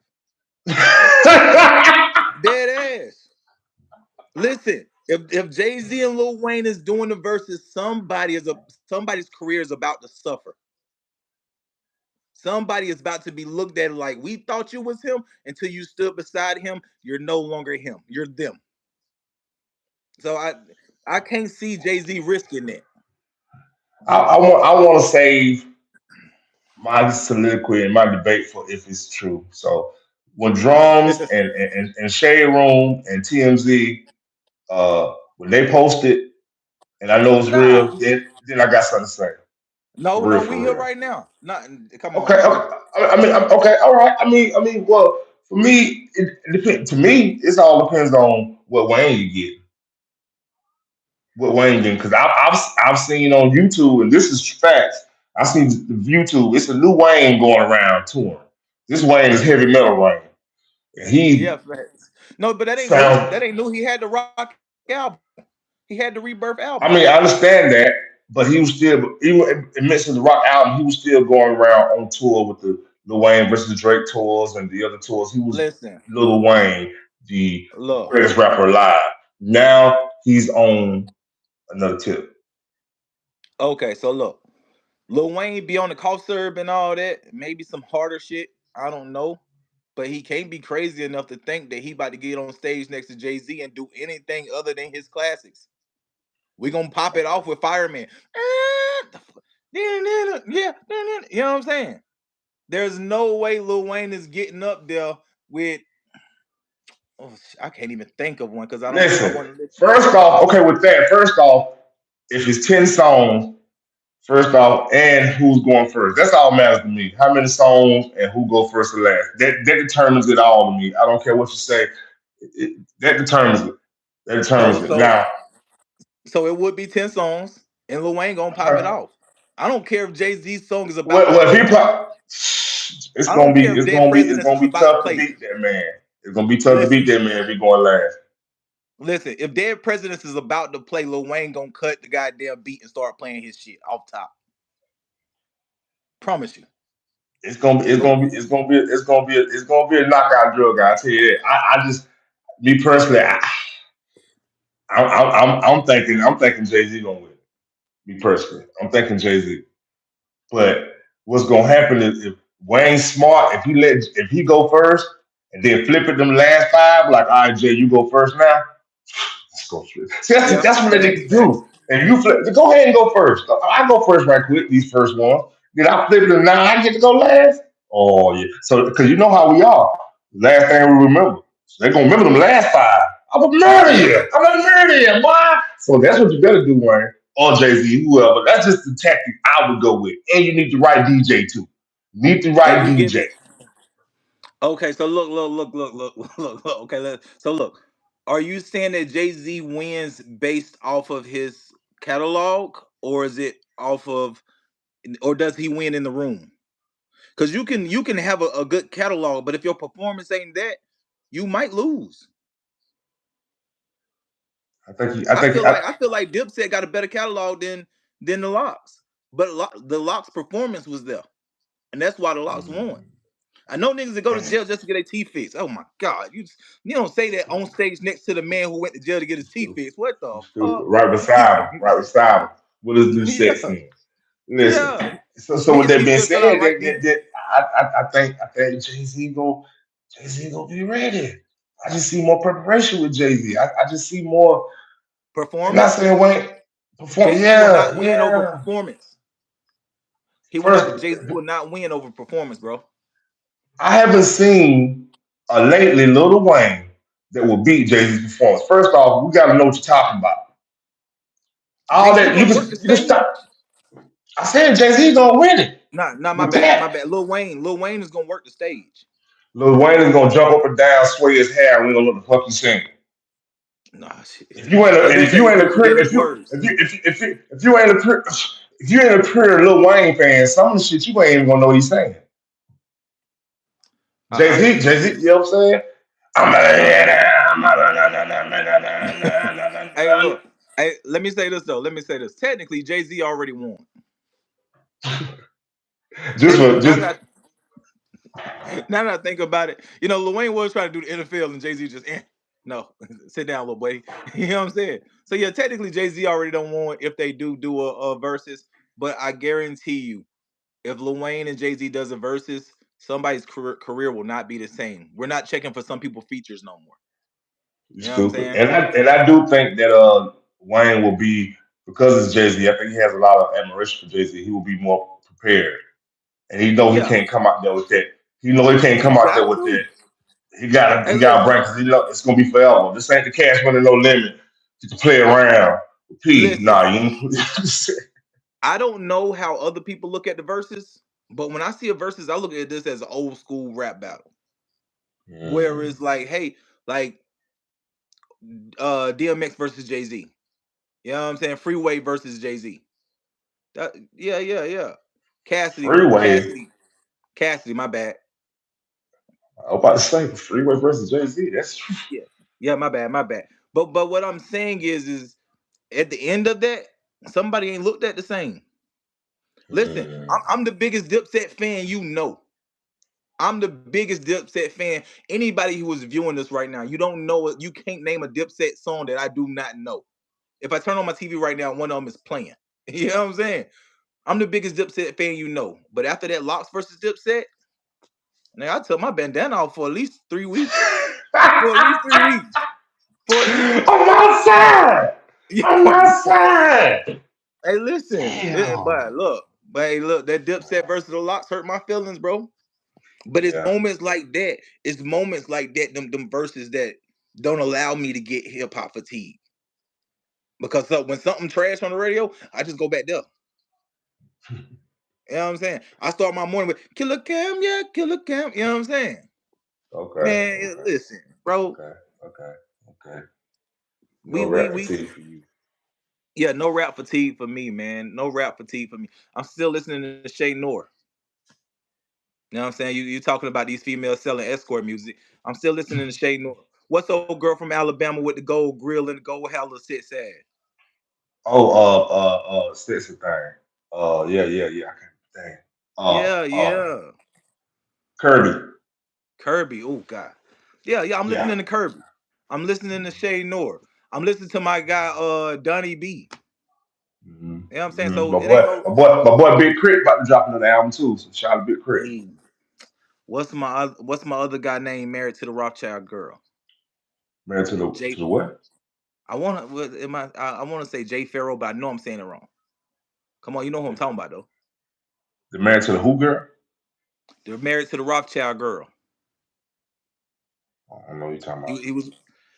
Speaker 1: Dead ass. Listen, if Jay Z and Lil Wayne is doing the verses, somebody's career is about to suffer. Somebody is about to be looked at like we thought you was him until you stood beside him. You're no longer him. You're them. So I can't see Jay Z risking that.
Speaker 2: I want to save my soliloquy and my debate for if it's true. So when drums and Shade Room and TMZ when they post it and I know it's
Speaker 1: Nah,
Speaker 2: real, then I got something to say.
Speaker 1: no,
Speaker 2: For real,
Speaker 1: no, we
Speaker 2: for
Speaker 1: here
Speaker 2: real.
Speaker 1: right now. Not come on
Speaker 2: Okay,
Speaker 1: now.
Speaker 2: okay. Okay, all right. Well, for me, it depends. To me, it all depends on what Wayne you get, what Wayne getting. Because I've seen on YouTube, and this is facts. I seen the YouTube. It's a new Wayne going around touring. This Wayne is heavy metal Wayne. And he
Speaker 1: Yeah, facts. No, but that ain't new.
Speaker 2: sounds.
Speaker 1: That ain't new. He had the rock album. He had the rebirth album.
Speaker 2: I mean, I understand that, but he was still even amidst the Rock album, he was still going around on tour with the Lil Wayne versus Drake tours and the other tours. He was
Speaker 1: Listen,
Speaker 2: Lil Wayne, the
Speaker 1: look.
Speaker 2: greatest rapper alive. Now he's on another tip.
Speaker 1: Okay, so look. Lil Wayne be on the cough syrup and all that. Maybe some harder shit. I don't know. But he can't be crazy enough to think that he about to get on stage next to Jay-Z and do anything other than his classics. We gonna pop it
Speaker 2: Okay.
Speaker 1: off with Fireman. Yeah, you know what I'm saying? There's no way Lil Wayne is getting up there with I can't even think of one because I don't know if I
Speaker 2: Listen,
Speaker 1: want to listen to
Speaker 2: first
Speaker 1: it.
Speaker 2: off, okay, with that, first off, if it's 10 songs, first off, and who's going first. That's all matters to me. How many songs and who go first or last. That determines it all to me. I don't care what you say. That determines it. That determines
Speaker 1: So
Speaker 2: it.
Speaker 1: so
Speaker 2: Now,
Speaker 1: so it would be 10 songs and Lil Wayne gonna pop it
Speaker 2: okay.
Speaker 1: off. I don't care if Jay-Z's song is about
Speaker 2: Well, if he
Speaker 1: politics.
Speaker 2: pop,
Speaker 1: I don't care if Dead
Speaker 2: it's
Speaker 1: Presidents
Speaker 2: gonna
Speaker 1: is
Speaker 2: be
Speaker 1: about the
Speaker 2: tough to
Speaker 1: players.
Speaker 2: beat that man. It's gonna be tough to beat
Speaker 1: Listen,
Speaker 2: that man if he going last.
Speaker 1: Listen, if Dead Presidents is about to play, Lil Wayne gonna cut the goddamn beat and start playing his shit off top. Promise you.
Speaker 2: It's gonna be a knockout drill guy. I tell you that. I just me personally, I'm thinking Jay Z gonna win. Me personally, I'm thinking Jay Z. But what's gonna happen is if Wayne's smart, if he go first and then flip it them last five, like all right, Jay, you go first now. Let's go through. See,
Speaker 1: Yeah,
Speaker 2: that's what they need
Speaker 1: facts,
Speaker 2: to
Speaker 1: facts.
Speaker 2: do. And you flip, go ahead and go first. I go first right quick, these first ones. Then I flip it and now I get to go last. Oh yeah. So because you know how we are. Last thing we remember. So they're gonna remember them last five. I'm gonna murder
Speaker 1: Yeah.
Speaker 2: you. I'm gonna murder you, boy. So that's what you better do, Wayne. Or Jay-Z, whoever. That's just the tactic I would go with. And you need the right DJ too. You need the
Speaker 1: Hey,
Speaker 2: right
Speaker 1: you get
Speaker 2: DJ.
Speaker 1: me? Okay, so look. Okay, so look. Are you saying that Jay Z wins based off of his catalog, or is it off of, or does he win in the room? Because you can have a good catalog, but if your performance ain't that, you might lose.
Speaker 2: I
Speaker 1: I
Speaker 2: think
Speaker 1: feel like I feel like Dipset got a better catalog than the Locks, but the Locks performance was there, and that's why the Locks won. I know niggas that go to jail just to get their teeth fixed. Oh my god, you don't say that on stage next to the man who went to jail to get his teeth fixed. What the
Speaker 2: stupid.
Speaker 1: fuck?
Speaker 2: Right beside him. Right beside him. With his new
Speaker 1: Yeah,
Speaker 2: sex scenes. Listen.
Speaker 1: yeah.
Speaker 2: So with
Speaker 1: Niggas
Speaker 2: that
Speaker 1: teeth
Speaker 2: being
Speaker 1: still fell out
Speaker 2: said,
Speaker 1: right then.
Speaker 2: I think Jay Z gonna be ready. I just see more preparation with Jay Z. I just see more. And not
Speaker 1: Performance.
Speaker 2: saying Wayne perform.
Speaker 1: Jay Z will
Speaker 2: Yeah,
Speaker 1: not win over
Speaker 2: yeah.
Speaker 1: performance. He will not.
Speaker 2: First,
Speaker 1: Jay Z will not win over performance, bro.
Speaker 2: I haven't seen a lately Lil Wayne that will beat Jay Z's performance. First off, we got to know what you're talking about.
Speaker 1: Jay
Speaker 2: All
Speaker 1: Z
Speaker 2: that
Speaker 1: gonna work the
Speaker 2: you can
Speaker 1: stage.
Speaker 2: stop. I said Jay Z gonna win it
Speaker 1: Nah, my
Speaker 2: with
Speaker 1: bad, my
Speaker 2: that.
Speaker 1: bad. Lil Wayne is gonna work the stage.
Speaker 2: Lil Wayne is gonna jump up and down, sway his hair, and we gonna look the fuck he saying.
Speaker 1: Nah, shit.
Speaker 2: If you ain't
Speaker 1: I
Speaker 2: a,
Speaker 1: was
Speaker 2: and
Speaker 1: gonna
Speaker 2: if
Speaker 1: say
Speaker 2: you ain't a
Speaker 1: different
Speaker 2: pure,
Speaker 1: different words.
Speaker 2: if you ain't a pure, if you ain't a pure Lil Wayne fan, some of the shit you ain't even gonna know what he's saying.
Speaker 1: I get what you're
Speaker 2: Jay Z,
Speaker 1: saying.
Speaker 2: you know what I'm saying? I'm
Speaker 1: Hey, look. Hey, let me say this though. Let me say this. Technically, Jay Z already won.
Speaker 2: just
Speaker 1: Technically,
Speaker 2: for
Speaker 1: now
Speaker 2: just
Speaker 1: that now that I think about it, Lil Wayne was trying to do the NFL, and Jay Z just no, sit down, little boy. You know what I'm saying? So yeah, technically Jay Z already don't want if they do a versus, but I guarantee you, if Lil Wayne and Jay Z does a versus, somebody's career will not be the same. We're not checking for some people features no more. You know what I'm
Speaker 2: stupid.
Speaker 1: saying?
Speaker 2: And I do think that Wayne will be because it's Jay Z. I think he has a lot of admiration for Jay Z. He will be more prepared, and he know he
Speaker 1: Yeah,
Speaker 2: can't come out there with that. He know he can't come
Speaker 1: he
Speaker 2: out there
Speaker 1: got
Speaker 2: with that.
Speaker 1: to.
Speaker 2: He
Speaker 1: Hey,
Speaker 2: got to
Speaker 1: look,
Speaker 2: bring because he know it's gonna be forever. This ain't the cash money no limit. You can play around. P,
Speaker 1: listen.
Speaker 2: nah, you.
Speaker 1: I don't know how other people look at the verses, but when I see a verses, I look at this as an old school rap battle. Where
Speaker 2: Mm.
Speaker 1: it's like, hey, like DMX versus Jay Z. You know what I'm saying? Freeway versus Jay Z. Yeah.
Speaker 2: Freeway.
Speaker 1: Cassidy. My bad.
Speaker 2: I was about to say Freeway versus Jay Z. That's
Speaker 1: Yeah, yeah. My bad. But what I'm saying is at the end of that, somebody ain't looked at the same. Listen,
Speaker 2: mm.
Speaker 1: I'm the biggest Dipset fan you know. I'm the biggest Dipset fan. Anybody who is viewing this right now, you don't know it. You can't name a Dipset song that I do not know. If I turn on my TV right now, one of them is playing. You know what I'm saying? I'm the biggest Dipset fan you know. But after that Locks versus Dipset, now I took my bandana off for at least 3 weeks. For at least 3 weeks. For at least 3
Speaker 2: On my side.
Speaker 1: Yeah.
Speaker 2: On my side.
Speaker 1: Hey, listen.
Speaker 2: Damn.
Speaker 1: But hey, look, that Dipset versus the Locks hurt my feelings, bro. But it's
Speaker 2: Yeah.
Speaker 1: moments like that. It's moments like that, them verses that don't allow me to get hip hop fatigue. Because when something trash on the radio, I just go back there. You know what I'm saying? I start my morning with Killer Cam, yeah, Killer Cam. You know what I'm saying?
Speaker 2: Okay.
Speaker 1: Man,
Speaker 2: Okay.
Speaker 1: listen, bro.
Speaker 2: Okay. Okay. Okay.
Speaker 1: We
Speaker 2: No
Speaker 1: we
Speaker 2: rap
Speaker 1: we
Speaker 2: fatigue for you.
Speaker 1: yeah, no rap fatigue for me, man. No rap fatigue for me. I'm still listening to Shay Noor. You know what I'm saying? You talking about these females selling escort music. I'm still listening to Shay Noor. What's old girl from Alabama with the gold grill and the gold hella sits ass?
Speaker 2: Oh, sexy thing. Yeah. I can't. Dang. Uh,
Speaker 1: Yeah,
Speaker 2: uh,
Speaker 1: yeah.
Speaker 2: Kirby.
Speaker 1: Kirby. Oh God. Yeah, yeah. I'm
Speaker 2: Yeah.
Speaker 1: listening to Kirby. I'm listening to Shay Nor. I'm listening to my guy Donnie B. You know what I'm saying? So
Speaker 2: My
Speaker 1: it
Speaker 2: boy,
Speaker 1: ain't no.
Speaker 2: Big Crit about to drop another album too. So shout out to Big Crit.
Speaker 1: Hey, what's my other guy name married to the Rothschild girl?
Speaker 2: Man, to
Speaker 1: Jay.
Speaker 2: the what?
Speaker 1: I wanna what am I wanna say Jay Farrell, but I know I'm saying it wrong. Come on, you know who I'm talking about though.
Speaker 2: The man to the who girl?
Speaker 1: They're married to the Rothschild girl.
Speaker 2: I don't know what you're talking about.
Speaker 1: He was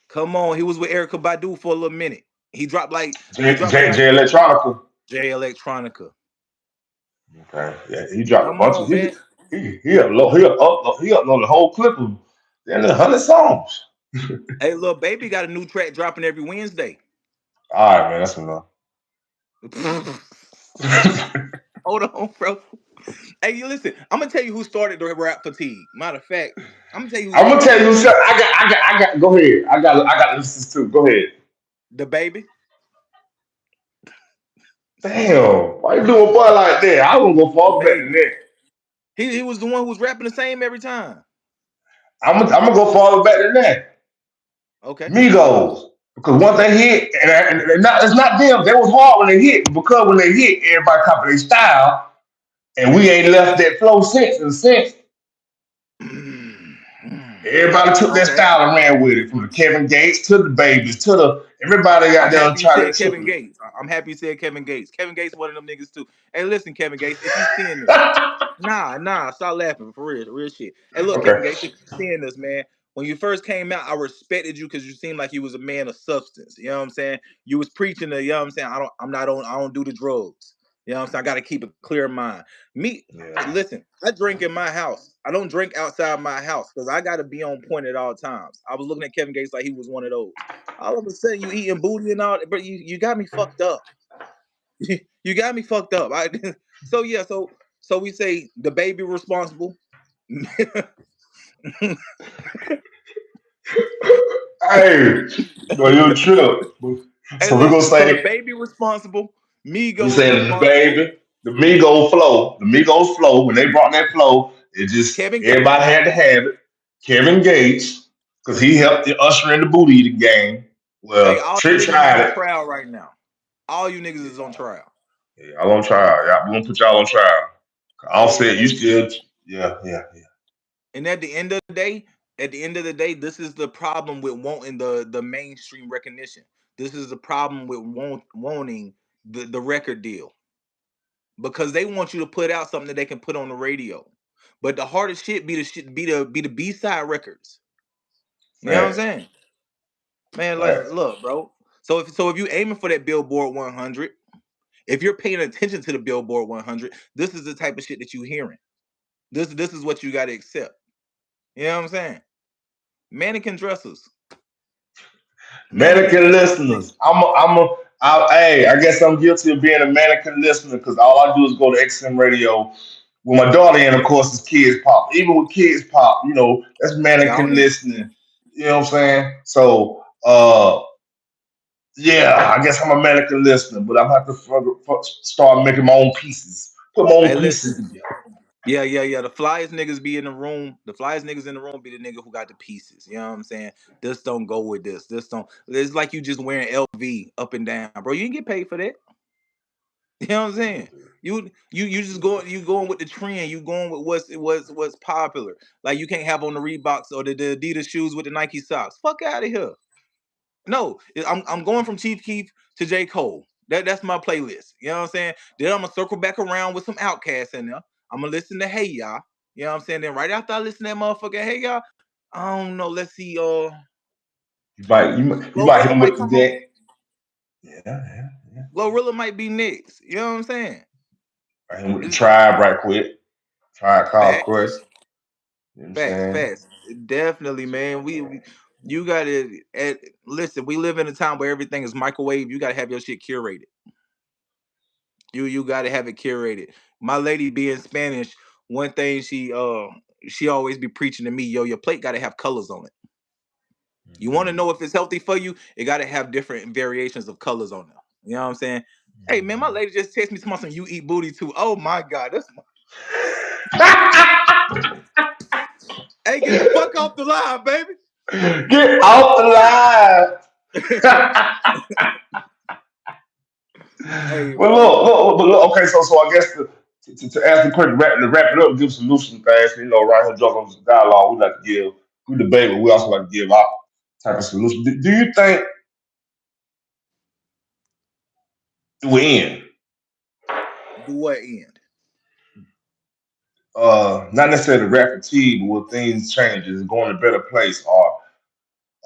Speaker 1: come on, he was with Erica Badu for a little minute. He dropped like
Speaker 2: J Electronica.
Speaker 1: J Electronica.
Speaker 2: Okay, yeah, he dropped a
Speaker 1: Come
Speaker 2: bunch of
Speaker 1: on, man.
Speaker 2: he uploaded a whole clip of then 100 songs.
Speaker 1: Hey, little baby got a new track dropping every Wednesday.
Speaker 2: All right, man, that's enough.
Speaker 1: Hold on, bro. Hey, you listen. I'm gonna tell you who started the rap fatigue. Matter of fact, I'm gonna tell you who
Speaker 2: I'm gonna
Speaker 1: started
Speaker 2: tell
Speaker 1: it.
Speaker 2: you something. I got. Go ahead. I got this too. Go ahead.
Speaker 1: The baby,
Speaker 2: Damn, why you doing boy like that? I won't go
Speaker 1: the
Speaker 2: far back than
Speaker 1: baby.
Speaker 2: that.
Speaker 1: He was the one who was rapping the same every time.
Speaker 2: I'm gonna go farther back than that.
Speaker 1: Okay.
Speaker 2: Migos. Because once they hit, and not, it's not them. They was hard when they hit, but because when they hit, everybody copied their style, and we ain't left that flow since. And since everybody took that
Speaker 1: Okay.
Speaker 2: style and ran with it, from the Kevin Gates to the babies to the everybody got
Speaker 1: I'm
Speaker 2: there and
Speaker 1: happy you
Speaker 2: tried to
Speaker 1: said
Speaker 2: took
Speaker 1: Kevin
Speaker 2: it.
Speaker 1: Gates. I'm happy you said Kevin Gates. Kevin Gates one of them niggas too. Hey, listen, Kevin Gates, if you seeing this, nah, stop laughing for real shit. Hey, look,
Speaker 2: Okay.
Speaker 1: Kevin Gates, if you seeing this, man, when you first came out, I respected you because you seemed like you was a man of substance. You know what I'm saying? You was preaching the, you know what I'm saying? I don't do the drugs. You know what I'm saying? I gotta keep a clear mind. Me,
Speaker 2: Yeah.
Speaker 1: listen, I drink in my house. I don't drink outside my house because I gotta be on point at all times. I was looking at Kevin Gates like he was one of those. All of a sudden you eating booty and all that, but you got me fucked up. You got me fucked up. So yeah, so we say the baby responsible.
Speaker 2: Hey, boy, you a trip.
Speaker 1: Hey,
Speaker 2: So we're gonna
Speaker 1: listen. So the
Speaker 2: say
Speaker 1: baby responsible.
Speaker 2: we
Speaker 1: Migos
Speaker 2: said
Speaker 1: responsible.
Speaker 2: baby, the Migos flow. When they brought that flow, it just
Speaker 1: Kevin
Speaker 2: everybody
Speaker 1: Gates.
Speaker 2: had to have it. Kevin Gates, because he helped the usher in the booty eating game.
Speaker 1: Hey,
Speaker 2: Well,
Speaker 1: all you
Speaker 2: Trick
Speaker 1: niggas is
Speaker 2: tried
Speaker 1: on
Speaker 2: it.
Speaker 1: trial right now. All you niggas is on
Speaker 2: Yeah,
Speaker 1: trial.
Speaker 2: y'all on trial. Yeah, we gonna put y'all on trial.
Speaker 1: Hey,
Speaker 2: Offset, you
Speaker 1: hey.
Speaker 2: still, yeah.
Speaker 1: And at the end of the day, this is the problem with wanting the mainstream recognition. This is the problem with wanting the record deal because they want you to put out something that they can put on the radio. But the hardest shit be the shit be the B side records. You know what I'm
Speaker 2: Facts,
Speaker 1: saying, man? Like,
Speaker 2: facts,
Speaker 1: look, bro. So if you aiming for that Billboard 100, if you're paying attention to the Billboard 100, this is the type of shit that you hearing. This is what you got to accept. You know what I'm saying? Mannequin dressers, mannequin
Speaker 2: mannequin
Speaker 1: dressers. Hey,
Speaker 2: listeners. Hey, I guess I'm guilty of being a mannequin listener because all I do is go to XM radio with my daughter, and of course, it's Kids Pop. Even with Kids Pop, that's
Speaker 1: I don't
Speaker 2: mannequin
Speaker 1: even.
Speaker 2: listening. You know what I'm saying? So, yeah, I guess I'm a mannequin listener, but I'm have to start making my own pieces, put my own
Speaker 1: Hey,
Speaker 2: pieces
Speaker 1: listen.
Speaker 2: together.
Speaker 1: Yeah. The flyest niggas be in the room. The flyest niggas in the room be the nigga who got the pieces. You know what I'm saying? This don't go with this. This don't. It's like you just wearing LV up and down, bro. You didn't get paid for that. You know what I'm saying? You just going with the trend. You going with what's popular. Like you can't have on the Reeboks or the Adidas shoes with the Nike socks. Fuck out of here. No, I'm going from Chief Keef to J. Cole. That's my playlist. You know what I'm saying? Then I'm gonna circle back around with some Outcasts in there. I'm gonna listen to Hey Ya. You know what I'm saying? Then right after I listen to that motherfucker Hey Ya, I don't know. Let's see.
Speaker 2: You might hit
Speaker 1: Glorilla
Speaker 2: them
Speaker 1: might
Speaker 2: with the
Speaker 1: come on.
Speaker 2: deck. Yeah.
Speaker 1: Glorilla might be next. You know what I'm saying?
Speaker 2: Hit him with the
Speaker 1: It's
Speaker 2: tribe right quick. Tribe called
Speaker 1: facts,
Speaker 2: Quest. You know what I'm
Speaker 1: facts,
Speaker 2: saying?
Speaker 1: facts. Definitely, man. You gotta listen. We live in a time where everything is microwave. You gotta have your shit curated. You got to have it curated. My lady being Spanish, one thing she always be preaching to me, yo, your plate got to have colors on it. You want to
Speaker 2: Mhm.
Speaker 1: know if it's healthy for you? It got to have different variations of colors on there. You know what I'm saying? Hey man, my
Speaker 2: Mhm.
Speaker 1: lady just texted me something. You eat booty too. Oh my god, that's my. Hey, get the fuck off the line, baby.
Speaker 2: Get off the
Speaker 1: Hey
Speaker 2: well,
Speaker 1: man.
Speaker 2: okay. So I guess to ask the question, to wrap it up, give solution things. Right here, drunk on dialogue. We like to give, we debate, but we also like to give our type of solution. Do you think we end?
Speaker 1: Do what end?
Speaker 2: Not necessarily rap fatigue, but will things change? Is it going to a better place? Or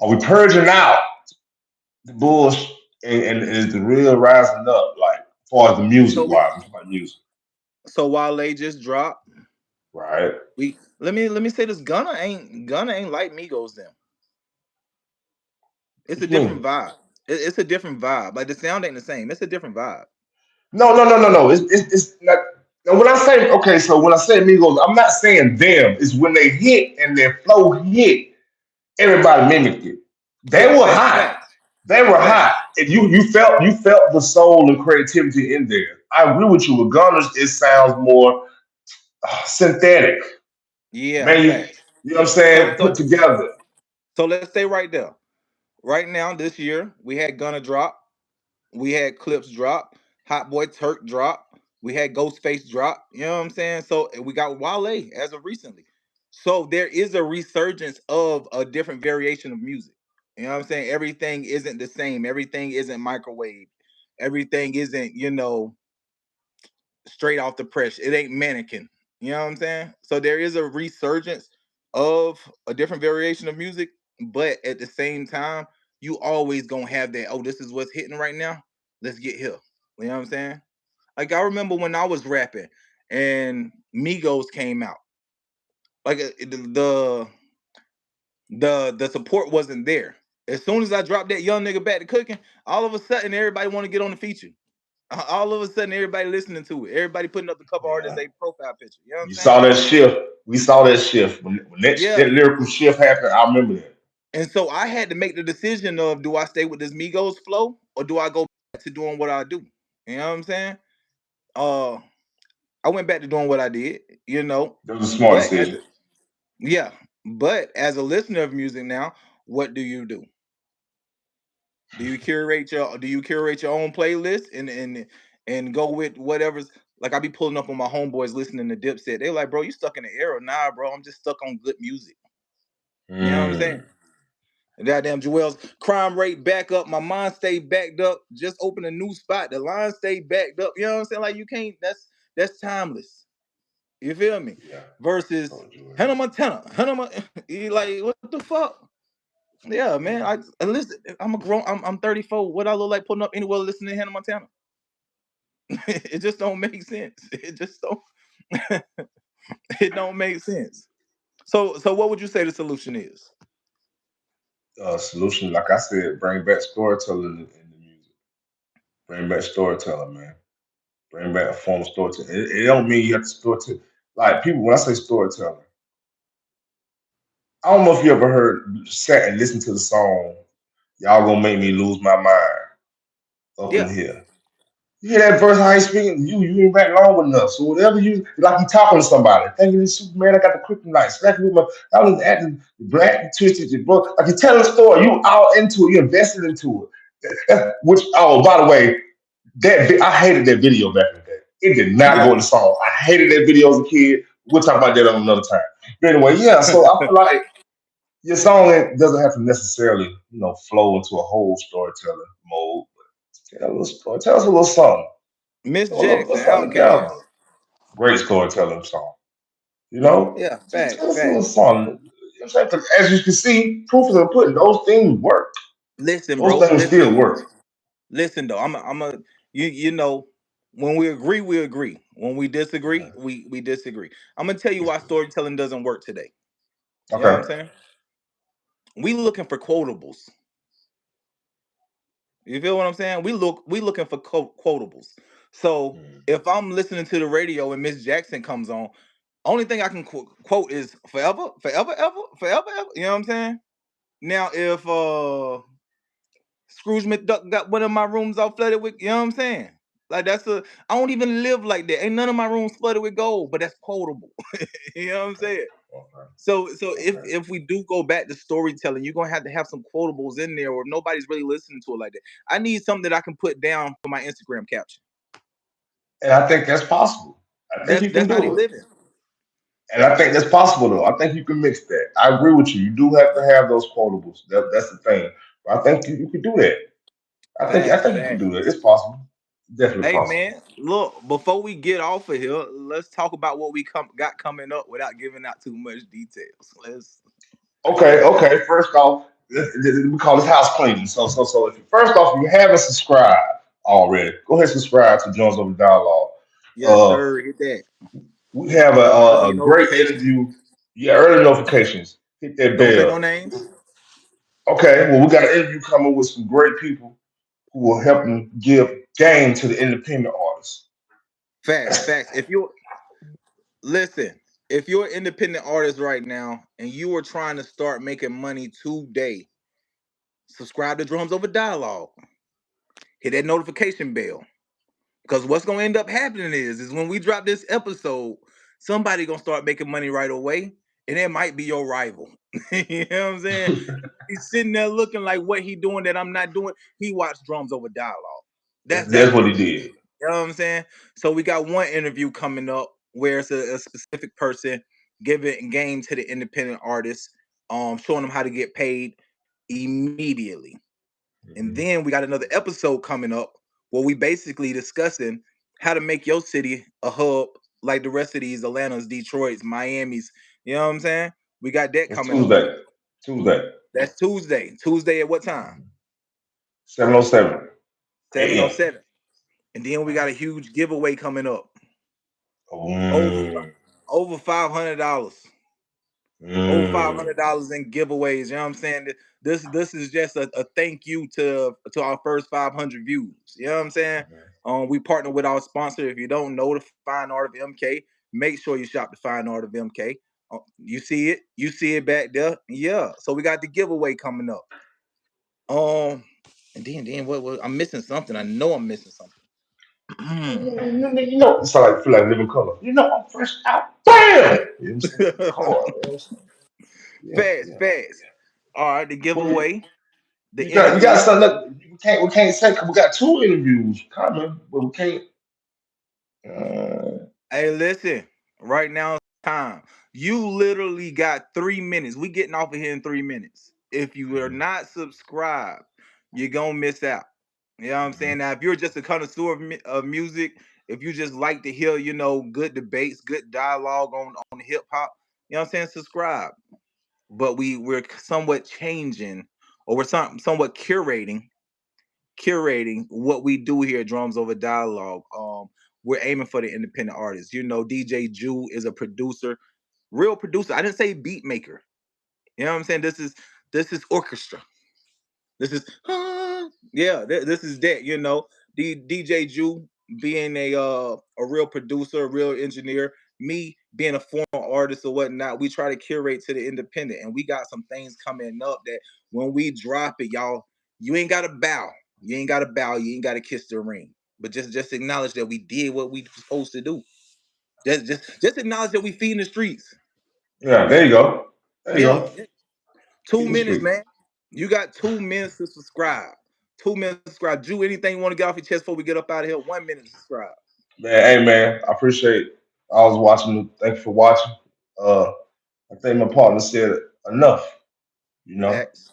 Speaker 2: are we purging out the bullshit and is the real rising up? Like, as far as the music
Speaker 1: So we
Speaker 2: wise, like music,
Speaker 1: so while they just dropped,
Speaker 2: right?
Speaker 1: we let me say this. Gunna ain't like Migos them. It's
Speaker 2: What
Speaker 1: a
Speaker 2: you
Speaker 1: different
Speaker 2: mean?
Speaker 1: vibe. It's a different vibe. Like the sound ain't the same. It's a different vibe.
Speaker 2: No. It's not. Now, when I say okay, so when I say Migos, I'm not saying them. It's when they hit and their flow hit, everybody mimicked it. They
Speaker 1: Yeah,
Speaker 2: were
Speaker 1: facts,
Speaker 2: hot.
Speaker 1: facts,
Speaker 2: They were hot.
Speaker 1: facts.
Speaker 2: And you felt the soul and creativity in there. I agree with you. With Gunners, it sounds more synthetic.
Speaker 1: Yeah,
Speaker 2: Man,
Speaker 1: facts.
Speaker 2: you know what I'm
Speaker 1: So
Speaker 2: saying? Put
Speaker 1: so
Speaker 2: together.
Speaker 1: so let's stay right there. Right now, this year, we had Gunna drop, we had Clips drop, Hot Boy Turk drop, we had Ghostface drop. You know what I'm saying? So we got Wale as of recently. So there is a resurgence of a different variation of music. You know what I'm saying? Everything isn't the same. Everything isn't microwave. Everything isn't, straight off the press. It ain't mannequin. You know what I'm saying? So there is a resurgence of a different variation of music, but at the same time, you always gonna have that. Oh, this is what's hitting right now. Let's get here. You know what I'm saying? Like I remember when I was rapping and Migos came out. Like the support wasn't there. As soon as I dropped that young nigga back to cooking, all of a sudden everybody want to get on the feature. All of a sudden, everybody listening to it. Everybody putting up the cover art as
Speaker 2: Yeah.
Speaker 1: a profile picture. You know what I'm
Speaker 2: You
Speaker 1: saying?
Speaker 2: saw that shift. We saw that shift. When that
Speaker 1: Yeah.
Speaker 2: lyrical shift happened, I remember that.
Speaker 1: And so I had to make the decision of do I stay with this Migos flow or do I go back to doing what I do? You know what I'm saying? Uh, I went back to doing what I did.
Speaker 2: That was a smart
Speaker 1: But as
Speaker 2: decision.
Speaker 1: yeah, but as a listener of music now, what do you do? Do you curate your own playlist and go with whatever's like I be pulling up on my homeboys listening to Dipset. They're like, bro, you stuck in the era. Nah, bro, I'm just stuck on good music. You know what I'm saying?
Speaker 2: Mm.
Speaker 1: Goddamn Joel's crime rate back up. My mind stayed backed up. Just open a new spot. The line stayed backed up. You know what I'm saying? Like you can't. That's timeless. You feel me?
Speaker 2: Yeah.
Speaker 1: Versus
Speaker 2: Oh, Joel.
Speaker 1: Hannah Montana. You like what the fuck? Yeah, man. I listen. I'm a grown. I'm 34. What I look like putting up anywhere listening to Hannah Montana? It just don't make sense. It just don't. It don't make sense. So what would you say the solution is?
Speaker 2: Solution, like I said, bring back storytelling in the music. Bring back storytelling, man. Bring back a form of storytelling. It don't mean you have to storytell. Like people, when I say storytelling, I don't know if you ever heard, sat and listened to the song. Y'all gonna make me lose my mind up in
Speaker 1: Yeah.
Speaker 2: here. You hear that verse, how he's speaking, you ain't back long enough. So whatever you like, you talking to somebody. Thinking this Superman, I got the kryptonite. Smacking with my, I was acting black, twisted, your bro. Like you telling a story, you all into it, you invested into it. Which, oh, by the way, I hated that video back in the day. It did not go
Speaker 1: Yeah.
Speaker 2: in the song. I hated that video as a kid. We'll talk about that on another time. But anyway, yeah. So I feel like your song doesn't have to necessarily, flow into a whole storytelling mode. Tell a little story. Tell us a little something.
Speaker 1: Miss
Speaker 2: Put
Speaker 1: Jackson,
Speaker 2: something together.
Speaker 1: Outcast.
Speaker 2: Great storytelling song. You know,
Speaker 1: Yeah,
Speaker 2: tell
Speaker 1: facts,
Speaker 2: us a little
Speaker 1: facts.
Speaker 2: something. You know what I'm saying? 'Cause as you can see, proof is in the pudding. Those things work.
Speaker 1: Listen,
Speaker 2: Those
Speaker 1: bro.
Speaker 2: things
Speaker 1: Listen.
Speaker 2: still work.
Speaker 1: Listen though. I'm a when we agree, we agree. When we disagree,
Speaker 2: Mhm.
Speaker 1: we disagree. I'm gonna tell you why storytelling doesn't work today. You know what I'm
Speaker 2: Okay.
Speaker 1: saying? We looking for quotables. You feel what I'm saying? We looking for quotables. So
Speaker 2: Mhm.
Speaker 1: if I'm listening to the radio and Miss Jackson comes on, only thing I can quote is forever, forever, ever, forever, ever. You know what I'm saying? Now if Scrooge McDuck got one of my rooms all flooded with, you know what I'm saying? Like that's a I don't even live like that. Ain't none of my rooms flooded with gold, but that's quotable. You know what I'm saying?
Speaker 2: Okay.
Speaker 1: So
Speaker 2: Okay.
Speaker 1: if we do go back to storytelling, you're gonna have to have some quotables in there, or nobody's really listening to it like that. I need something that I can put down for my Instagram caption.
Speaker 2: And I think that's possible. I think you can
Speaker 1: That's how they
Speaker 2: do it.
Speaker 1: living.
Speaker 2: And I think that's possible though. I think you can mix that. I agree with you. You do have to have those quotables. That's the thing. But I think you can do that. I
Speaker 1: Facts,
Speaker 2: think you can
Speaker 1: facts.
Speaker 2: do that. It's possible. Definitely
Speaker 1: Hey
Speaker 2: possible.
Speaker 1: man, look, before we get off of here, let's talk about what we got coming up without giving out too much details. Let's
Speaker 2: Okay, okay. First off, we call this house cleaning. So if you, first off, if you haven't subscribed already, go ahead and subscribe to Jones Over Dialogue.
Speaker 1: yes,
Speaker 2: Uh,
Speaker 1: sir, hit that.
Speaker 2: we have
Speaker 1: Early
Speaker 2: a great
Speaker 1: notifications.
Speaker 2: interview. Yeah, early notifications. Hit that
Speaker 1: Don't say no
Speaker 2: bell.
Speaker 1: names.
Speaker 2: Okay, well, we got an interview coming with some great people who will help them give game to the independent artists.
Speaker 1: Facts,
Speaker 2: That's
Speaker 1: facts. If you listen, if you're an independent artist right now and you are trying to start making money today, subscribe to Drums Over Dialogue. Hit that notification bell. Because what's gonna end up happening is when we drop this episode, somebody gonna start making money right away, and it might be your rival. You know what I'm saying? He's sitting there looking like what he doing that I'm not doing. He watched Drums Over Dialogue. That's
Speaker 2: that's
Speaker 1: what
Speaker 2: what he
Speaker 1: it is.
Speaker 2: did.
Speaker 1: You know what I'm saying? So we got one interview coming up where it's a specific person giving game to the independent artists, showing them how to get paid immediately. And
Speaker 2: Mhm.
Speaker 1: then we got another episode coming up where we basically discussing how to make your city a hub like the rest of these Atlantas, Detroits, Miami's. You know what I'm saying? We got that
Speaker 2: It's
Speaker 1: coming up.
Speaker 2: Tuesday. Tuesday.
Speaker 1: That's Tuesday. Tuesday at what time?
Speaker 2: 7:07 a.m.
Speaker 1: 7:07. And then we got a huge giveaway coming up. Over
Speaker 2: Mm,
Speaker 1: over $500. Over five
Speaker 2: mm.
Speaker 1: hundred dollars in giveaways. You know what I'm saying? This is just a thank you to our first 500 views. You know what I'm saying? We partner with our sponsor. If you don't know the Fine Art of MK, make sure you shop the Fine Art of MK. You see it back there. Yeah. So we got the giveaway coming up. Um, and then what I'm missing something. I know I'm missing something.
Speaker 2: You know, it's like feel like living color. You know, I'm fresh out. Bam! You know what I'm saying? Hard. You know what I'm saying? Yeah,
Speaker 1: Fast,
Speaker 2: yeah.
Speaker 1: fast. All right, the
Speaker 2: Well, you,
Speaker 1: giveaway, the
Speaker 2: you got
Speaker 1: interview.
Speaker 2: something that we can't say 'cause we got two interviews coming, but we can't. Uh,
Speaker 1: Hey, listen, right now it's time. You literally got 3 minutes. We getting off of here in 3 minutes. If you are
Speaker 2: mhm,
Speaker 1: not subscribed, you're gonna miss out. You know what I'm
Speaker 2: mhm.
Speaker 1: saying? Now, if you're just a connoisseur of music, if you just like to hear, good debates, good dialogue on hip hop, you know what I'm saying? Subscribe. But we're somewhat changing, or we're somewhat curating what we do here at Drums Over Dialogue. We're aiming for the independent artists. DJ Jew is a producer, real producer. I didn't say beat maker. You know what I'm saying? This is orchestra. This is yeah. This is that. DJ Jew being a real producer, a real engineer. Me being a former artist or whatnot. We try to curate to the independent, and we got some things coming up that when we drop it, y'all, you ain't gotta bow. You ain't gotta bow. You ain't gotta kiss the ring. But just acknowledge that we did what we supposed to do. Just acknowledge that we feeding the streets.
Speaker 2: Yeah, there you go. There you
Speaker 1: Yeah,
Speaker 2: go.
Speaker 1: 2 minutes,
Speaker 2: Industry.
Speaker 1: man. You got 2 minutes to subscribe. 2 minutes to subscribe. Drew, anything you want to get off your chest before we get up out of here? 1 minute to subscribe.
Speaker 2: Man, hey man, I appreciate. I was watching. Thank you for watching. Uh, I think my partner said enough. You know,
Speaker 1: Facts.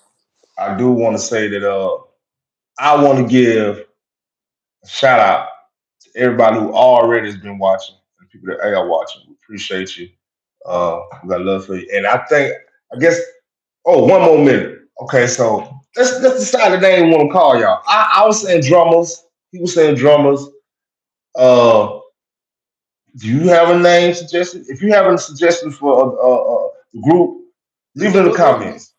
Speaker 2: I do want to say that I want to give a shout out to everybody who already has been watching and people that are watching. We appreciate you. We got love for you. And I guess, oh, one more minute. Okay, so let's decide the name we want to call y'all. I was saying drummers. He was saying drummers. Uh, do you have a name suggestion? If you have a suggestion for the group, leave it
Speaker 1: Listen,
Speaker 2: in the
Speaker 1: what
Speaker 2: comments.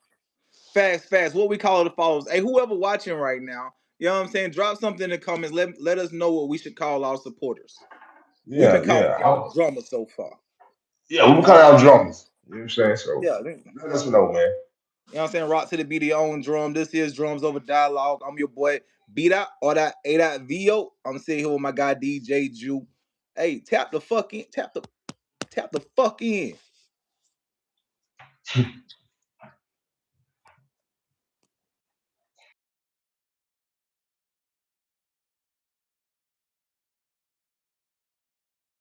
Speaker 1: fast. What we call it the follows. Hey, whoever watching right now, you know what I'm saying? Drop something in the comments. Let us know what we should call our supporters. We've been
Speaker 2: Yeah,
Speaker 1: calling
Speaker 2: yeah.
Speaker 1: y'all drummers so far.
Speaker 2: Yeah, we call
Speaker 1: All
Speaker 2: out
Speaker 1: right.
Speaker 2: drummers. You know what I'm saying? So
Speaker 1: Yeah.
Speaker 2: let us know, man.
Speaker 1: You know what I'm saying? Rock to the beat of your own drum. This is Drums Over Dialogue. I'm your boy, Beat Out or that A.VO. I'm sitting here with my guy DJ Jew. Hey, tap the fuck in. Tap the fuck in.